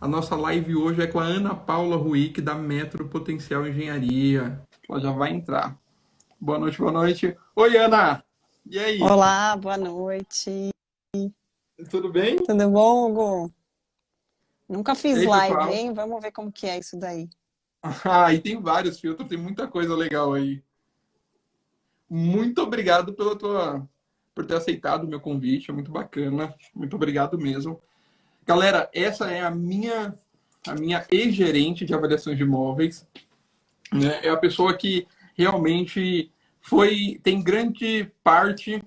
A nossa live hoje é com a Ana Paula Ruick, da Metro Potencial Engenharia. Ela já vai entrar. Boa noite, boa noite. Oi, Ana! E aí? Olá, boa noite. Tudo bem? Tudo bom, Hugo? Nunca E fiz aí, live, pessoal? hein? Vamos ver como que é isso daí. Ah, e tem vários filtros, tem muita coisa legal aí. Muito obrigado por ter aceitado o meu convite, é muito bacana. Muito obrigado mesmo. Galera, essa é a minha ex-gerente de avaliações de imóveis, né? É a pessoa que realmente tem grande parte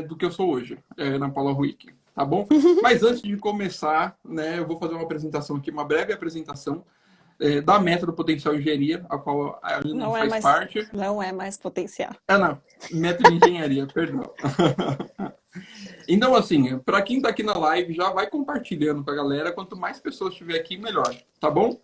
do que eu sou hoje, Ana Paula Ruick, tá bom? Mas antes de começar, né, eu vou fazer uma apresentação aqui, uma breve apresentação da Método Potencial Engenharia, a qual a Ana Não é faz mais, parte. não é mais potencial. Não, Método de Engenharia, perdão. Então, assim, para quem está aqui na live, já vai compartilhando com a galera. Quanto mais pessoas tiver aqui, melhor, tá bom?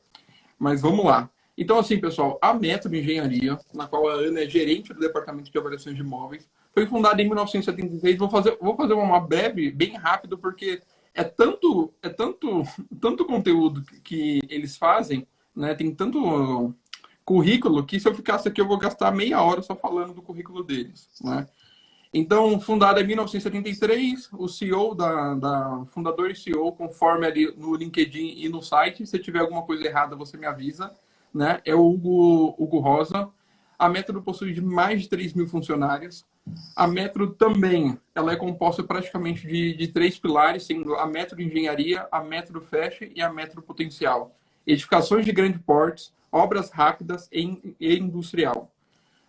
Mas vamos lá. Então, assim, pessoal, a Método Engenharia, na qual a Ana é gerente do Departamento de Avaliações de Imóveis, foi fundada em 1976. Vou fazer uma breve, bem rápido, porque tanto conteúdo que eles fazem, né? Tem tanto currículo que se eu ficasse aqui eu vou gastar meia hora só falando do currículo deles, né? Então, fundada em 1973, o CEO fundador e CEO, conforme ali no LinkedIn e no site, se tiver alguma coisa errada, você me avisa, né? É o Hugo Rosa. A Metro possui de mais de 3 mil funcionários. A Metro também, ela é composta praticamente de três pilares, sendo a Metro Engenharia, a Metro Fashion e a Metro Potencial. Edificações de grande porte, obras rápidas e industrial.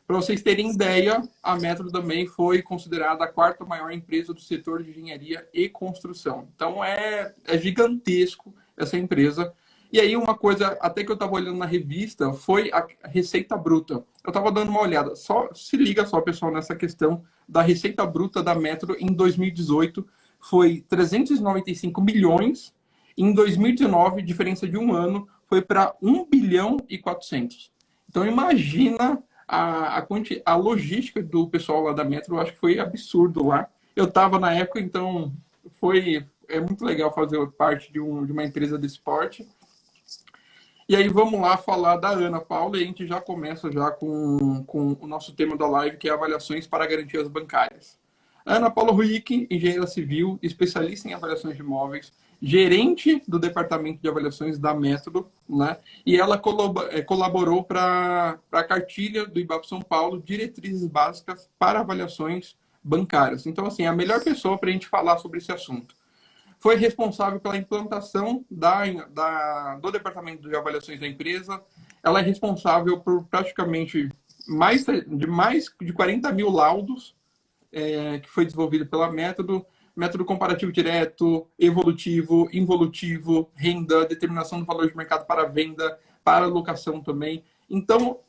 Para vocês terem ideia, a Metro também foi considerada a quarta maior empresa do setor de engenharia e construção. Então é gigantesco essa empresa. E aí uma coisa, até que eu estava olhando na revista, foi a receita bruta. Eu estava dando uma olhada. Só se liga só, pessoal, nessa questão da receita bruta da Metro em 2018 foi 395 milhões. Em 2019, diferença de um ano, foi para 1 bilhão e 400. Então imagina a logística do pessoal lá da Metro, eu acho que foi absurdo lá. Eu estava na época, então é muito legal fazer parte de uma empresa de esporte. E aí vamos lá falar da Ana Paula e a gente já começa já com o nosso tema da live, que é avaliações para garantias bancárias. Ana Paula Ruick, engenheira civil, especialista em avaliações de imóveis, gerente do departamento de avaliações da Método, né? E ela colaborou para a cartilha do IBAP São Paulo, diretrizes básicas para avaliações bancárias. Então, assim, é a melhor pessoa para a gente falar sobre esse assunto. Foi responsável pela implantação do departamento de avaliações da empresa. Ela é responsável por praticamente mais de 40 mil laudos que foi desenvolvido pela método comparativo direto, evolutivo, involutivo, renda, determinação do valor de mercado para venda, para locação também. Então,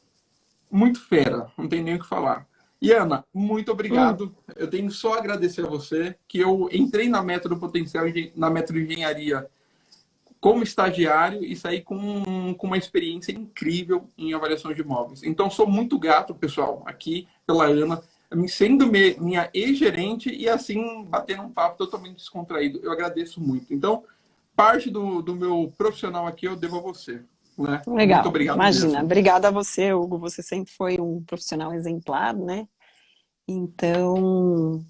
muito fera, não tem nem o que falar. E Ana, muito Hum, obrigado. Eu tenho só a agradecer a você, que eu entrei na Método Potencial, na Método Engenharia, como estagiário e saí com uma experiência incrível em avaliação de imóveis. Então, sou muito grato, pessoal, aqui pela Ana, sendo minha ex-gerente e assim batendo um papo totalmente descontraído. Eu agradeço muito. Então, parte do meu profissional aqui eu devo a você, né? Muito legal. obrigado Imagina. mesmo. Obrigada a você, Hugo. Você sempre foi um profissional exemplar, né? Então,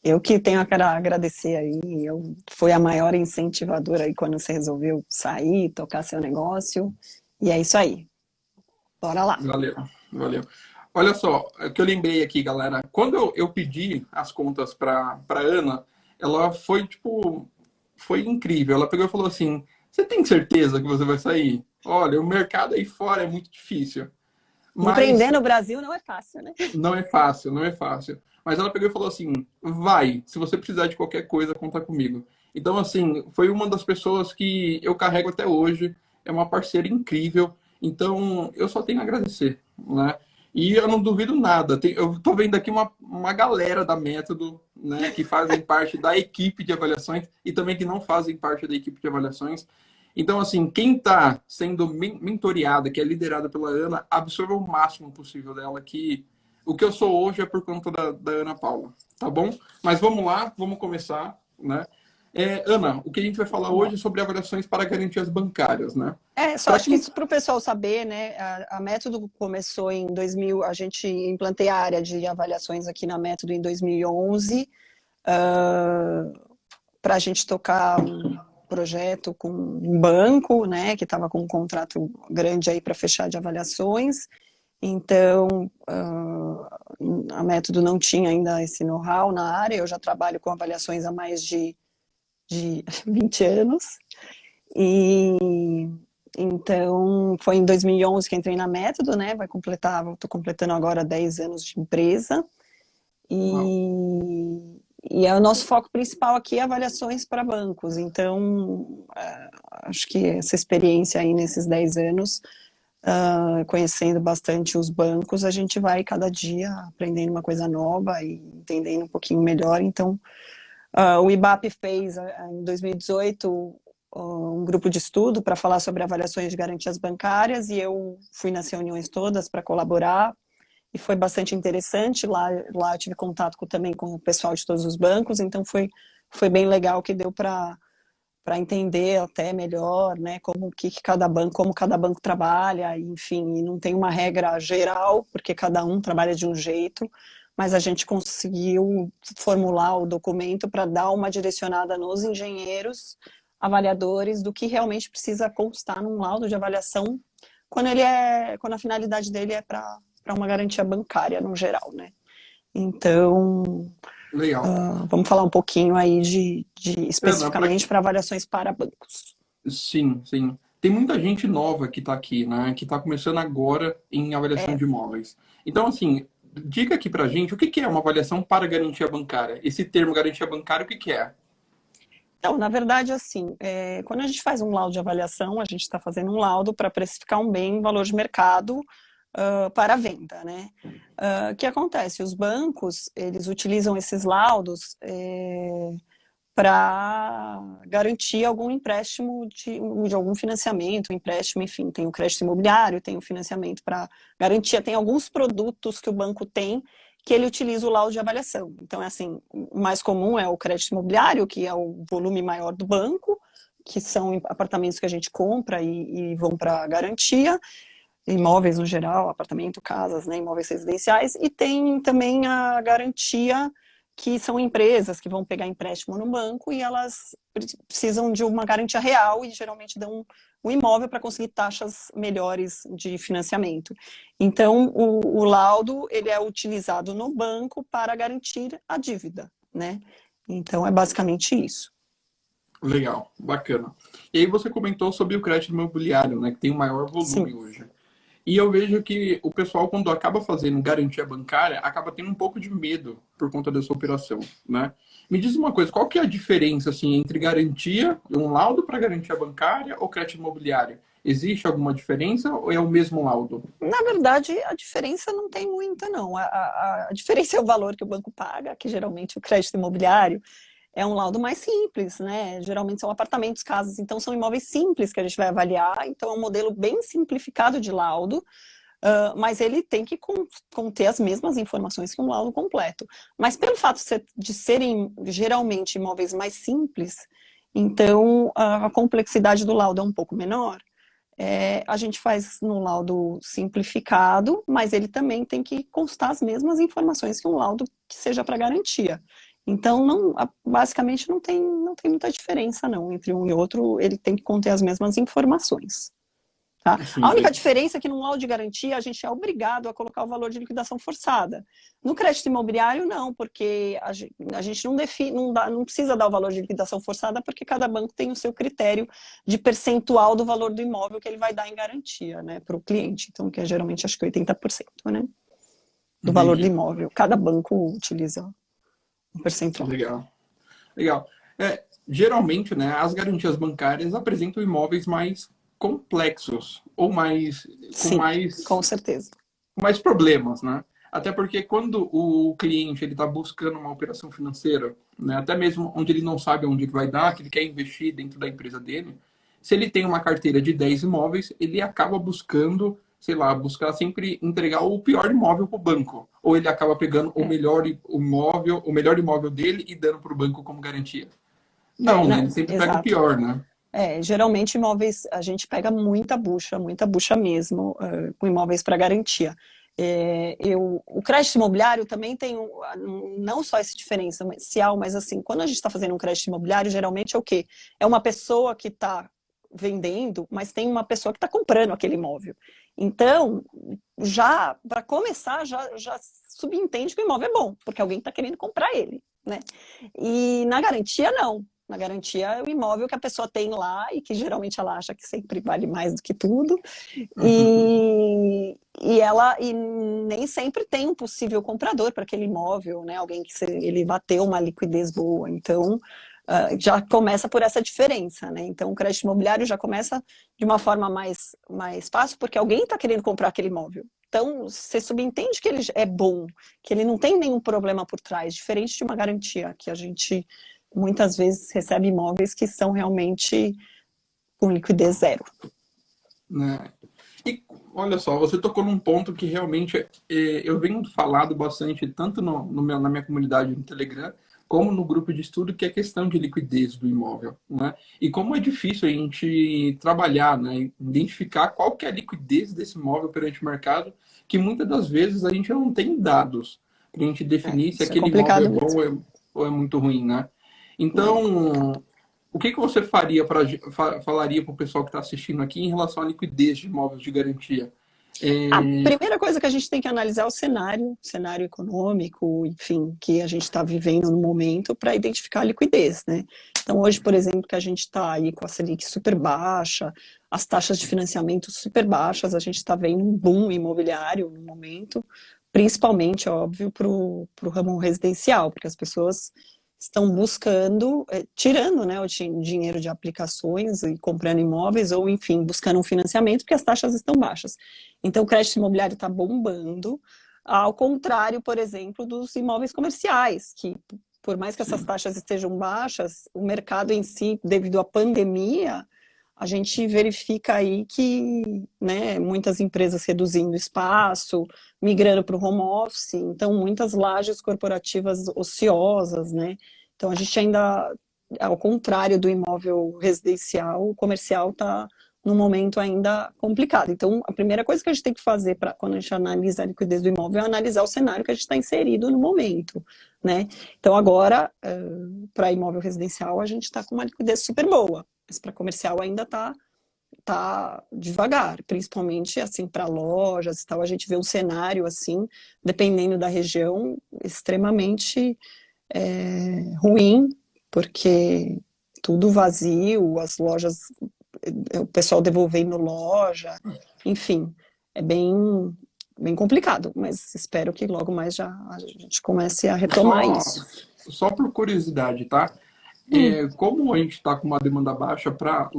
eu que tenho a agradecer aí. Eu fui a maior incentivadora aí quando você resolveu sair, tocar seu negócio. E é isso aí. Bora lá. Valeu, valeu. Olha só, o que eu lembrei aqui, galera. Quando eu pedi as contas para Ana, ela foi tipo, foi incrível. Ela pegou e falou assim: "Você tem certeza que você vai sair? Olha, o mercado aí fora é muito difícil, mas Empreender no Brasil não é fácil, né? não é fácil, não é fácil." Mas ela pegou e falou assim: "Vai, se você precisar de qualquer coisa, conta comigo." Então, assim, foi uma das pessoas que eu carrego até hoje. É uma parceira incrível. Então, eu só tenho a agradecer, né? E eu não duvido nada. Eu tô vendo aqui uma galera da Método, né, que fazem parte da equipe de avaliações e também que não fazem parte da equipe de avaliações. Então, assim, quem está sendo mentoreada, que é liderada pela Ana, absorva o máximo possível dela, que o que eu sou hoje é por conta da Ana Paula, tá bom? Mas vamos lá, vamos começar, né? Ana, o que a gente vai falar hoje é sobre avaliações para garantias bancárias, né? Só Para acho que quem... isso para o pessoal saber, né? A Método começou em 2000, a gente implantei a área de avaliações aqui na Método em 2011, para a gente tocar um projeto com um banco, né? Que estava com um contrato grande aí para fechar de avaliações. Então, a Método não tinha ainda esse know-how na área, eu já trabalho com avaliações há mais de 20 anos. E então foi em 2011 que entrei na Método, né? Estou completando agora 10 anos de empresa. E é o nosso foco principal aqui é avaliações para bancos. Então, acho que essa experiência aí nesses 10 anos, conhecendo bastante os bancos, a gente vai cada dia aprendendo uma coisa nova e entendendo um pouquinho melhor. Então, o IBAP fez, em 2018, um grupo de estudo para falar sobre avaliações de garantias bancárias e eu fui nas reuniões todas para colaborar e foi bastante interessante. Lá eu tive contato também com o pessoal de todos os bancos, então foi bem legal, que deu para entender até melhor, né, como cada banco trabalha, enfim, e não tem uma regra geral, porque cada um trabalha de um jeito, mas a gente conseguiu formular o documento para dar uma direcionada nos engenheiros avaliadores do que realmente precisa constar num laudo de avaliação quando a finalidade dele é para uma garantia bancária no geral, né? Então, Legal. vamos falar um pouquinho aí de Ana, especificamente para avaliações para bancos. sim, sim. Tem muita gente nova que está aqui, né? Que está começando agora em avaliação de imóveis. Então, assim, diga aqui pra gente o que é uma avaliação para garantia bancária. Esse termo garantia bancária, o que é? Então, na verdade, assim, quando a gente faz um laudo de avaliação, a gente está fazendo um laudo para precificar um bem em valor de mercado para a venda, né? O que acontece? Os bancos, eles utilizam esses laudos para garantir algum empréstimo de algum financiamento, um empréstimo, enfim, tem o crédito imobiliário, tem o financiamento para garantia, tem alguns produtos que o banco tem que ele utiliza o laudo de avaliação. Então, é assim, o mais comum é o crédito imobiliário, que é o volume maior do banco, que são apartamentos que a gente compra e vão para garantia, imóveis no geral, apartamento, casas, né, imóveis residenciais, e tem também a garantia, que são empresas que vão pegar empréstimo no banco e elas precisam de uma garantia real e geralmente dão um imóvel para conseguir taxas melhores de financiamento. Então, o laudo, ele é utilizado no banco para garantir a dívida, né? Então, é basicamente isso. Legal, bacana. E aí você comentou sobre o crédito imobiliário, né? Que tem o maior Sim. volume hoje. E eu vejo que o pessoal, quando acaba fazendo garantia bancária, acaba tendo um pouco de medo por conta dessa operação, né? Me diz uma coisa, qual que é a diferença, assim, entre garantia, um laudo para garantia bancária ou crédito imobiliário? Existe alguma diferença ou é o mesmo laudo? Na verdade, a diferença não tem muita, não. A diferença é o valor que o banco paga, que geralmente o crédito imobiliário é um laudo mais simples, né? Geralmente são apartamentos, casas, então são imóveis simples que a gente vai avaliar, então é um modelo bem simplificado de laudo, mas ele tem que conter as mesmas informações que um laudo completo. Mas pelo fato de serem geralmente imóveis mais simples, então a complexidade do laudo é um pouco menor. A gente faz no laudo simplificado, mas ele também tem que constar as mesmas informações que um laudo que seja para garantia. Então, basicamente, não tem muita diferença, não, entre um e outro, ele tem que conter as mesmas informações. Tá? A Sim, única diferença é que no laudo de garantia a gente é obrigado a colocar o valor de liquidação forçada. No crédito imobiliário, não, porque a gente não precisa dar o valor de liquidação forçada, porque cada banco tem o seu critério de percentual do valor do imóvel que ele vai dar em garantia, né, para o cliente. Então, que é geralmente acho que 80%, né, do valor do entendi. imóvel. Cada banco utiliza um percentual. Legal. Legal. Geralmente, né, as garantias bancárias apresentam imóveis mais complexos ou Sim, com certeza. com mais problemas, né? Até porque quando o cliente ele está buscando uma operação financeira, né, até mesmo onde ele não sabe onde ele vai dar, que ele quer investir dentro da empresa dele, se ele tem uma carteira de 10 imóveis, ele acaba buscando, sei lá, buscar sempre entregar o pior imóvel para o banco. Ou ele acaba pegando o melhor imóvel dele e dando para o banco como garantia. Não, né? Ele Não, sempre pega o exato. pior, né? Geralmente imóveis, a gente pega muita bucha mesmo, com imóveis para garantia. O crédito imobiliário também tem não só esse diferencial, mas assim, quando a gente está fazendo um crédito imobiliário, geralmente é o quê? É uma pessoa que está vendendo, mas tem uma pessoa que está comprando aquele imóvel. Então, já para começar, já subentende que o imóvel é bom, porque alguém está querendo comprar ele, né? E na garantia, não. Na garantia é o imóvel que a pessoa tem lá e que geralmente ela acha que sempre vale mais do que tudo. E nem sempre tem um possível comprador para aquele imóvel, né? Alguém que ele vai ter uma liquidez boa. Então, já começa por essa diferença, né? Então, o crédito imobiliário já começa de uma forma mais fácil, porque alguém está querendo comprar aquele imóvel. Então, você subentende que ele é bom, que ele não tem nenhum problema por trás, diferente de uma garantia, que a gente muitas vezes recebe imóveis que são realmente com liquidez zero. Né? E olha só, você tocou num ponto que realmente eu venho falado bastante, tanto na minha comunidade no Telegram, como no grupo de estudo, que é a questão de liquidez do imóvel. Né? E como é difícil a gente trabalhar, né? Identificar qual que é a liquidez desse imóvel perante o mercado, que muitas das vezes a gente não tem dados para a gente definir se Isso é aquele imóvel é complicado bom mesmo. ou é muito ruim. Né? É. Então, o que você falaria para o pessoal que está assistindo aqui em relação à liquidez de imóveis de garantia? A É, primeira coisa que a gente tem que analisar é o cenário econômico, enfim, que a gente está vivendo no momento para identificar a liquidez, né? Então, hoje, por exemplo, que a gente está aí com a Selic super baixa, as taxas de financiamento super baixas, a gente está vendo um boom imobiliário no momento, principalmente, óbvio, para o ramo residencial, porque as pessoas estão buscando, tirando, né, o dinheiro de aplicações e comprando imóveis, ou enfim, buscando um financiamento, porque as taxas estão baixas. Então, o crédito imobiliário está bombando, ao contrário, por exemplo, dos imóveis comerciais, que por mais que essas sim, taxas estejam baixas, o mercado em si, devido à pandemia, a gente verifica aí que, né, muitas empresas reduzindo espaço, migrando para o home office, então muitas lajes corporativas ociosas, né? Então a gente ainda, ao contrário do imóvel residencial, o comercial está num momento ainda complicado. Então a primeira coisa que a gente tem que fazer para quando a gente analisa a liquidez do imóvel é analisar o cenário que a gente está inserido no momento, né? Então agora, para imóvel residencial, a gente está com uma liquidez super boa, mas para comercial ainda tá devagar, principalmente assim para lojas e tal, a gente vê um cenário assim, dependendo da região, extremamente ruim, porque tudo vazio, as lojas, o pessoal devolvendo loja, enfim, é bem complicado, mas espero que logo mais já a gente comece a retomar só, isso. só por curiosidade, tá? Como a gente está com uma demanda baixa para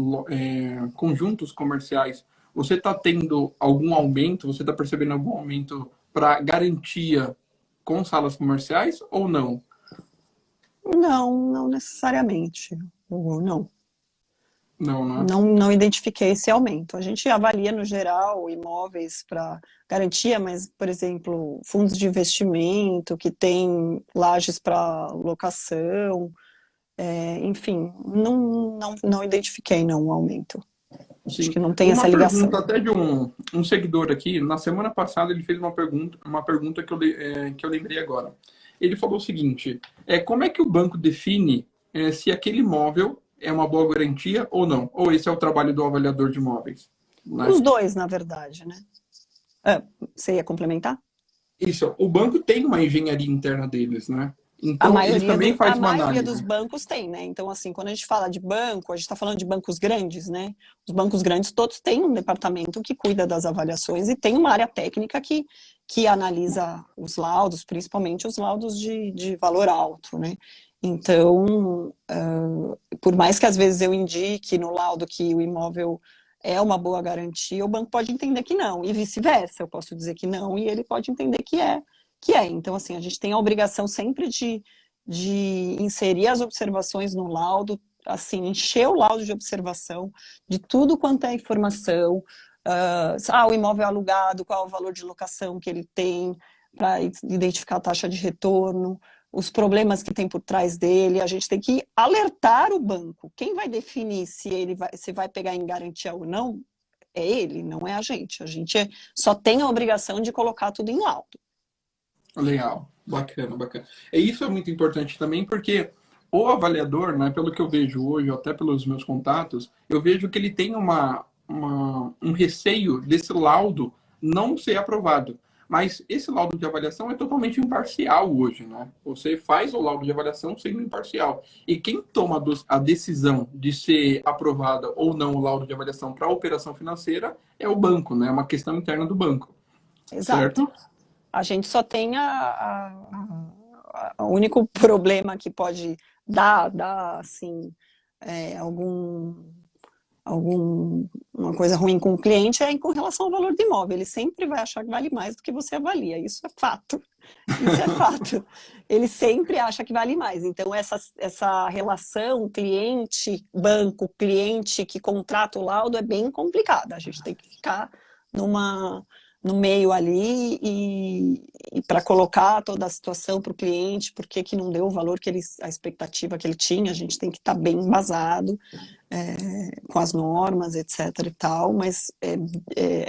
conjuntos comerciais, você está tendo algum aumento? Você está percebendo algum aumento para garantia com salas comerciais ou não? Não necessariamente, não. Não, né? Não identifiquei esse aumento. A gente avalia, no geral, imóveis para garantia, mas, por exemplo, fundos de investimento que têm lajes para locação, enfim, não identifiquei não, um aumento. Acho Sim. que não tem essa Uma ligação. pergunta até de um seguidor aqui. Na semana passada ele fez uma pergunta que eu lembrei agora. Ele falou o seguinte: como é que o banco define se aquele imóvel é uma boa garantia ou não? Ou esse é o trabalho do avaliador de imóveis, né? Os dois, na verdade, né? Você ia complementar? Isso, o banco tem uma engenharia interna deles, né? A Então, eles maioria, também a fazem uma maioria dos análise. bancos tem, né? Então, assim, quando a gente fala de banco, a gente está falando de bancos grandes, né? Os bancos grandes todos têm um departamento que cuida das avaliações e tem uma área técnica que analisa os laudos, principalmente os laudos de valor alto, né? Então, por mais que às vezes eu indique no laudo que o imóvel é uma boa garantia, o banco pode entender que não, e vice-versa, eu posso dizer que não, e ele pode entender que é. Então, assim, a gente tem a obrigação sempre de inserir as observações no laudo, assim, encher o laudo de observação de tudo quanto é informação. O imóvel é alugado, qual é o valor de locação que ele tem, para identificar a taxa de retorno. os problemas que tem por trás dele, a gente tem que alertar o banco. Quem vai definir se vai pegar em garantia ou não é ele, não é a gente. A gente só tem a obrigação de colocar tudo em laudo. Legal, bacana, bacana. E isso é muito importante também, porque o avaliador, né, pelo que eu vejo hoje, até pelos meus contatos, eu vejo que ele tem um receio desse laudo não ser aprovado. Mas esse laudo de avaliação é totalmente imparcial hoje, né? Você faz o laudo de avaliação sendo imparcial. E quem toma a decisão de ser aprovada ou não o laudo de avaliação para a operação financeira é o banco, né? É uma questão interna do banco. Exato. Certo? A gente só tem o único problema que pode dar assim, uma coisa ruim com o cliente é com relação ao valor do imóvel. Ele sempre vai achar que vale mais do que você avalia. Isso é fato. Isso é fato. Ele sempre acha que vale mais. Então, essa relação cliente-banco, cliente que contrata o laudo é bem complicada. A gente tem que ficar no meio ali e para colocar toda a situação para o cliente, por que não deu o valor a expectativa que ele tinha, a gente tem que estar bem embasado com as normas, etc. e tal, mas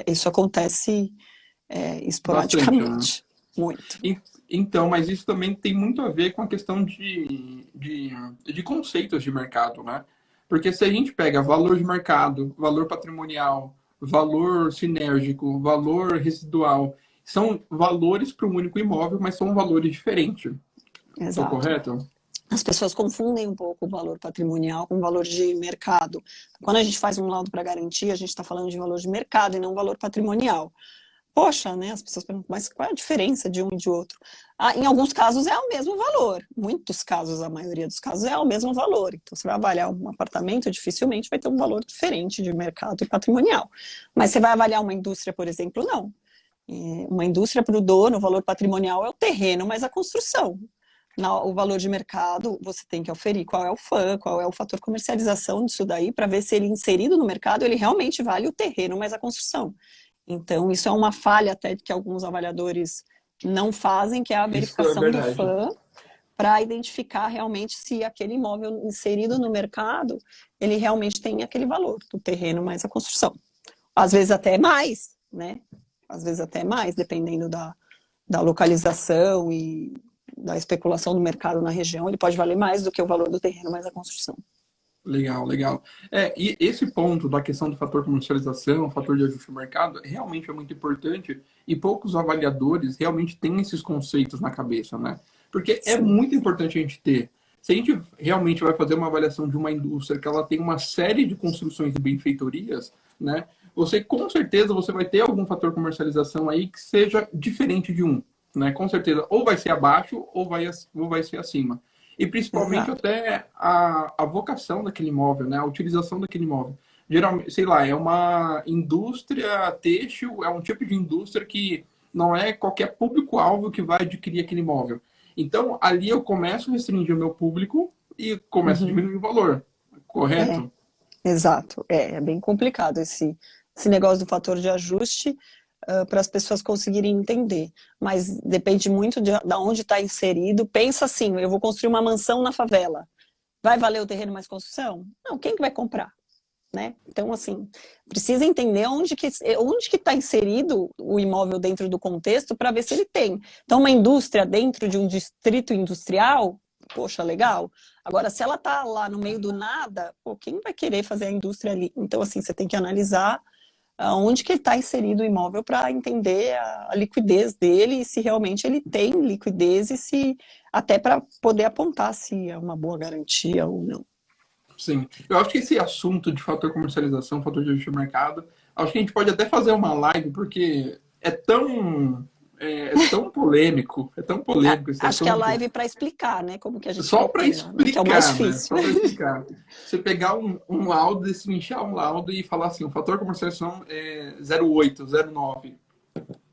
isso acontece esporadicamente, bastante, né? Muito. Então, mas isso também tem muito a ver com a questão de conceitos de mercado, né? Porque se a gente pega valor de mercado, valor patrimonial, valor sinérgico, valor residual, são valores para um único imóvel, mas são valores diferentes. Estou correto? As pessoas confundem um pouco o valor patrimonial com o valor de mercado. Quando a gente faz um laudo para garantia, a gente está falando de valor de mercado e não valor patrimonial. Poxa, né? As pessoas perguntam, mas qual é a diferença de um e de outro? Em alguns casos é o mesmo valor. Muitos casos, a maioria dos casos, é o mesmo valor. Então, você vai avaliar um apartamento, dificilmente vai ter um valor diferente de mercado e patrimonial. Mas você vai avaliar uma indústria, por exemplo, não. Uma indústria para o dono, o valor patrimonial é o terreno, mas a construção. O valor de mercado, você tem que aferir qual é o FAM, qual é o fator comercialização disso daí, para ver se ele inserido no mercado, ele realmente vale o terreno, mas a construção. Então, isso é uma falha até que alguns avaliadores não fazem, que é a verificação do FAM, para identificar realmente se aquele imóvel inserido no mercado, ele realmente tem aquele valor, do terreno mais a construção. Às vezes até mais, né? Às vezes até mais, dependendo da localização e da especulação do mercado na região, ele pode valer mais do que o valor do terreno mais a construção. Legal, legal. E esse ponto da questão do fator comercialização, fator de ajuste do mercado, realmente é muito importante e poucos avaliadores realmente têm esses conceitos na cabeça, né? Porque é muito importante a gente ter. Se a gente realmente vai fazer uma avaliação de uma indústria que ela tem uma série de construções e benfeitorias, né? Você, com certeza, você vai ter algum fator comercialização aí que seja diferente de um, né? Com certeza, ou vai ser abaixo ou vai ser acima. E principalmente até a vocação daquele imóvel, né? A utilização daquele imóvel. Geralmente, sei lá, é uma indústria têxtil, é um tipo de indústria que não é qualquer público-alvo que vai adquirir aquele imóvel. Então, ali eu começo a restringir o meu público e começo a diminuir o valor. Correto? Exato. É bem complicado esse negócio do fator de ajuste para as pessoas conseguirem entender. Mas depende muito de onde está inserido. Pensa assim, eu vou construir uma mansão na favela. Vai valer o terreno mais construção? Não, quem que vai comprar? Né? Então, assim, precisa entender onde que está inserido o imóvel dentro do contexto para ver se ele tem. Então, uma indústria dentro de um distrito industrial, poxa, legal. Agora, se ela está lá no meio do nada, quem vai querer fazer a indústria ali? Então, assim, você tem que analisar onde que está inserido o imóvel para entender a liquidez dele e se realmente ele tem liquidez e se até para poder apontar se é uma boa garantia ou não. Sim. Eu acho que esse assunto de fator comercialização, fator de ajuste de mercado, acho que a gente pode até fazer uma live, porque é tão polêmico, esse acho que a live para explicar, né? Como que a gente só para explicar, que é o mais difícil. Né? Só para explicar. Você pegar um laudo, destrinchar um laudo e falar assim, o fator comercialização é 0,8, 0,9.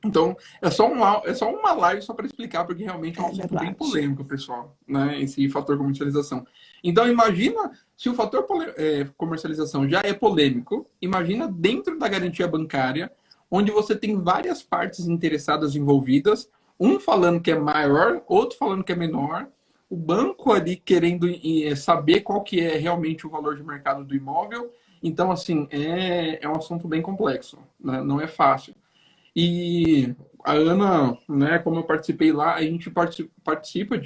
Então, é só uma live só para explicar, porque realmente é um assunto bem polêmico, pessoal, né? Esse fator comercialização. Então, imagina se o fator comercialização já é polêmico, imagina dentro da garantia bancária, onde você tem várias partes interessadas envolvidas, um falando que é maior, outro falando que é menor, o banco ali querendo saber qual que é realmente o valor de mercado do imóvel. Então, assim, é um assunto bem complexo, né? Não é fácil. E a Ana, né, como eu participei lá, a gente participa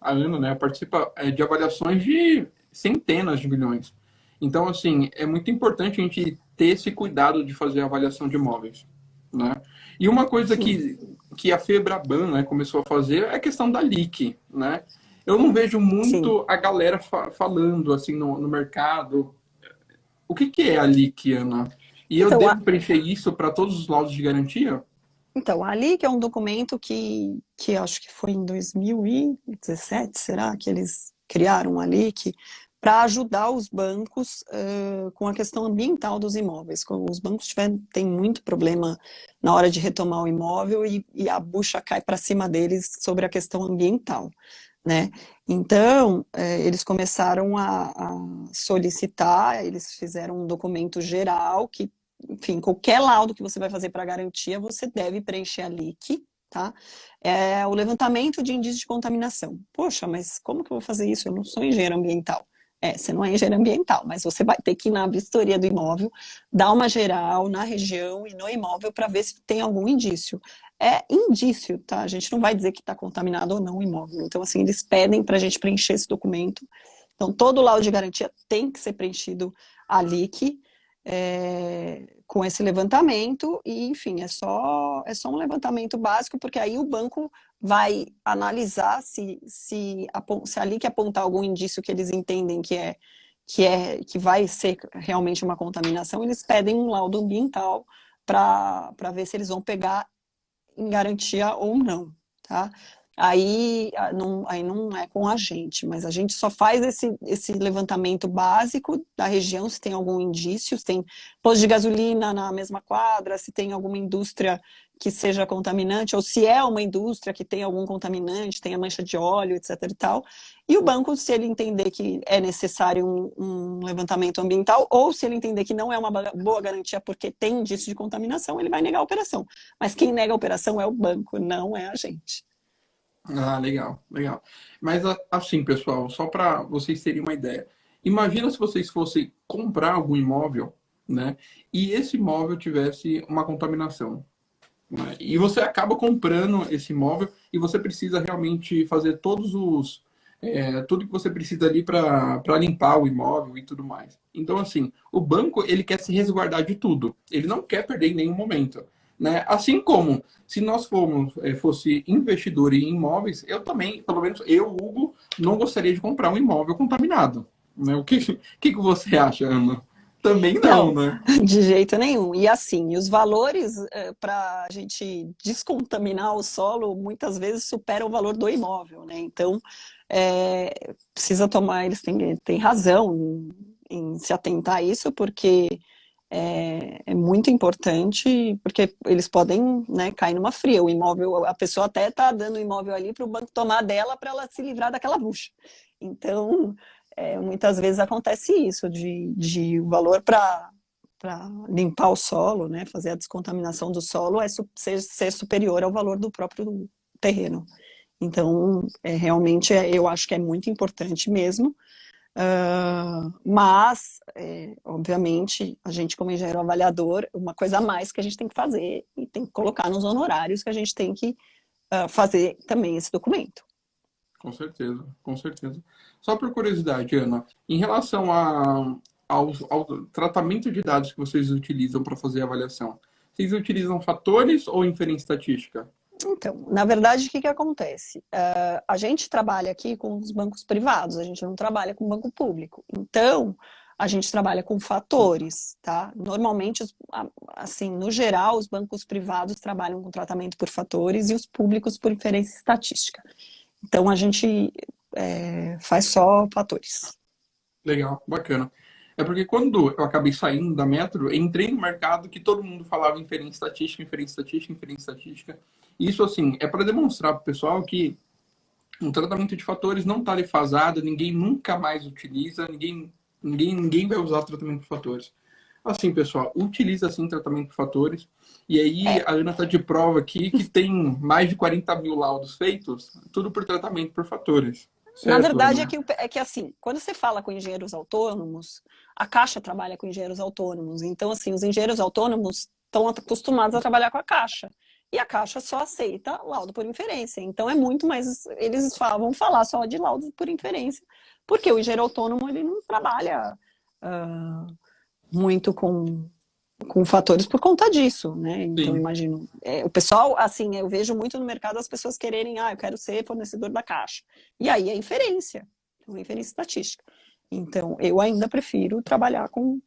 a Ana, né, participa de avaliações de centenas de milhões. Então, assim, é muito importante a gente ter esse cuidado de fazer a avaliação de imóveis, né? E uma coisa Sim, que a Febraban, né, começou a fazer é a questão da LIC, né? Eu não vejo sim. muito a galera falando, assim, no mercado. O que é a LIC, Ana? E eu Então, devo preencher isso para todos os laudos de garantia? a LIC é um documento que acho que foi em 2017, será que eles criaram a LIC para ajudar os bancos com a questão ambiental dos imóveis. Os bancos têm muito problema na hora de retomar o imóvel e a bucha cai para cima deles sobre a questão ambiental, né? Então, eles começaram a solicitar, eles fizeram um documento geral que, enfim, qualquer laudo que você vai fazer para garantia, você deve preencher a LIC, tá? É o levantamento de indícios de contaminação. Poxa, mas como que eu vou fazer isso? Eu não sou engenheiro ambiental. Você não é engenheiro ambiental, mas você vai ter que ir na vistoria do imóvel, dar uma geral na região e no imóvel para ver se tem algum indício. É indício, tá? A gente não vai dizer que está contaminado ou não o imóvel. Então, assim, eles pedem para a gente preencher esse documento. Então, todo laudo de garantia tem que ser preenchido a LIC, com esse levantamento, e enfim, é só um levantamento básico, porque aí o banco vai analisar se a LIC apontar algum indício que eles entendem que vai ser realmente uma contaminação, eles pedem um laudo ambiental para ver se eles vão pegar em garantia ou não, tá? Aí não é com a gente, mas a gente só faz esse levantamento básico da região, se tem algum indício, se tem posto de gasolina na mesma quadra, se tem alguma indústria que seja contaminante, ou se é uma indústria que tem algum contaminante, tem a mancha de óleo, etc e tal. E o banco, se ele entender que é necessário um levantamento ambiental, ou se ele entender que não é uma boa garantia porque tem indício de contaminação, ele vai negar a operação. Mas quem nega a operação é o banco, não é a gente. Ah, legal, legal. Mas assim, pessoal, só para vocês terem uma ideia. Imagina se vocês fossem comprar algum imóvel, né? E esse imóvel tivesse uma contaminação, né? E você acaba comprando esse imóvel e você precisa realmente fazer tudo que você precisa ali para limpar o imóvel e tudo mais. Então, assim, o banco ele quer se resguardar de tudo. Ele não quer perder em nenhum momento, né? Assim como se nós fosse investidor em imóveis, eu também, pelo menos eu, Hugo, não gostaria de comprar um imóvel contaminado, né? O que você acha, Ana? Também não, Não, né? de jeito nenhum. E assim, os valores para a gente descontaminar o solo muitas vezes superam o valor do imóvel, né? Então, precisa tomar, eles têm razão em se atentar a isso, porque é muito importante, porque eles podem, né, cair numa fria. O imóvel, a pessoa até está dando o imóvel ali para o banco tomar dela para ela se livrar daquela bucha. Então, muitas vezes acontece isso, de o valor para limpar o solo, né, fazer a descontaminação do solo, ser superior ao valor do próprio terreno. Então, realmente, eu acho que é muito importante mesmo. Mas, obviamente, a gente, como engenheiro avaliador, uma coisa a mais que a gente tem que fazer e tem que colocar nos honorários que a gente tem que fazer também esse documento. Com certeza, com certeza. Só por curiosidade, Ana, em relação ao tratamento de dados que vocês utilizam para fazer a avaliação, vocês utilizam fatores ou inferência estatística? Então, na verdade, o que acontece? A gente trabalha aqui com os bancos privados, a gente não trabalha com banco público. Então, a gente trabalha com fatores, tá? Normalmente, assim, no geral, os bancos privados trabalham com tratamento por fatores e os públicos por inferência estatística. Então, a gente faz só fatores. Legal, bacana. É porque quando eu acabei saindo da Metro, eu entrei no mercado que todo mundo falava inferência estatística, inferência estatística, inferência estatística. E isso, assim, é para demonstrar para o pessoal que o tratamento de fatores não está defasado, ninguém nunca mais utiliza, ninguém vai usar tratamento de fatores. Assim, pessoal, utiliza assim tratamento de fatores. E aí a Ana está de prova aqui que tem mais de 40 mil laudos feitos, tudo por tratamento por fatores. Na certo, verdade, Ana? é que assim, quando você fala com engenheiros autônomos, a Caixa trabalha com engenheiros autônomos. Então, assim, os engenheiros autônomos estão acostumados a trabalhar com a Caixa. E a Caixa só aceita laudo por inferência. Então, é muito mais. Eles vão falar só de laudo por inferência, porque o engenheiro autônomo ele não trabalha muito com fatores por conta disso, né? Então, Sim. imagino. O pessoal, assim, eu vejo muito no mercado as pessoas quererem, eu quero ser fornecedor da Caixa. E aí é inferência, é uma inferência estatística. Então, eu ainda prefiro trabalhar com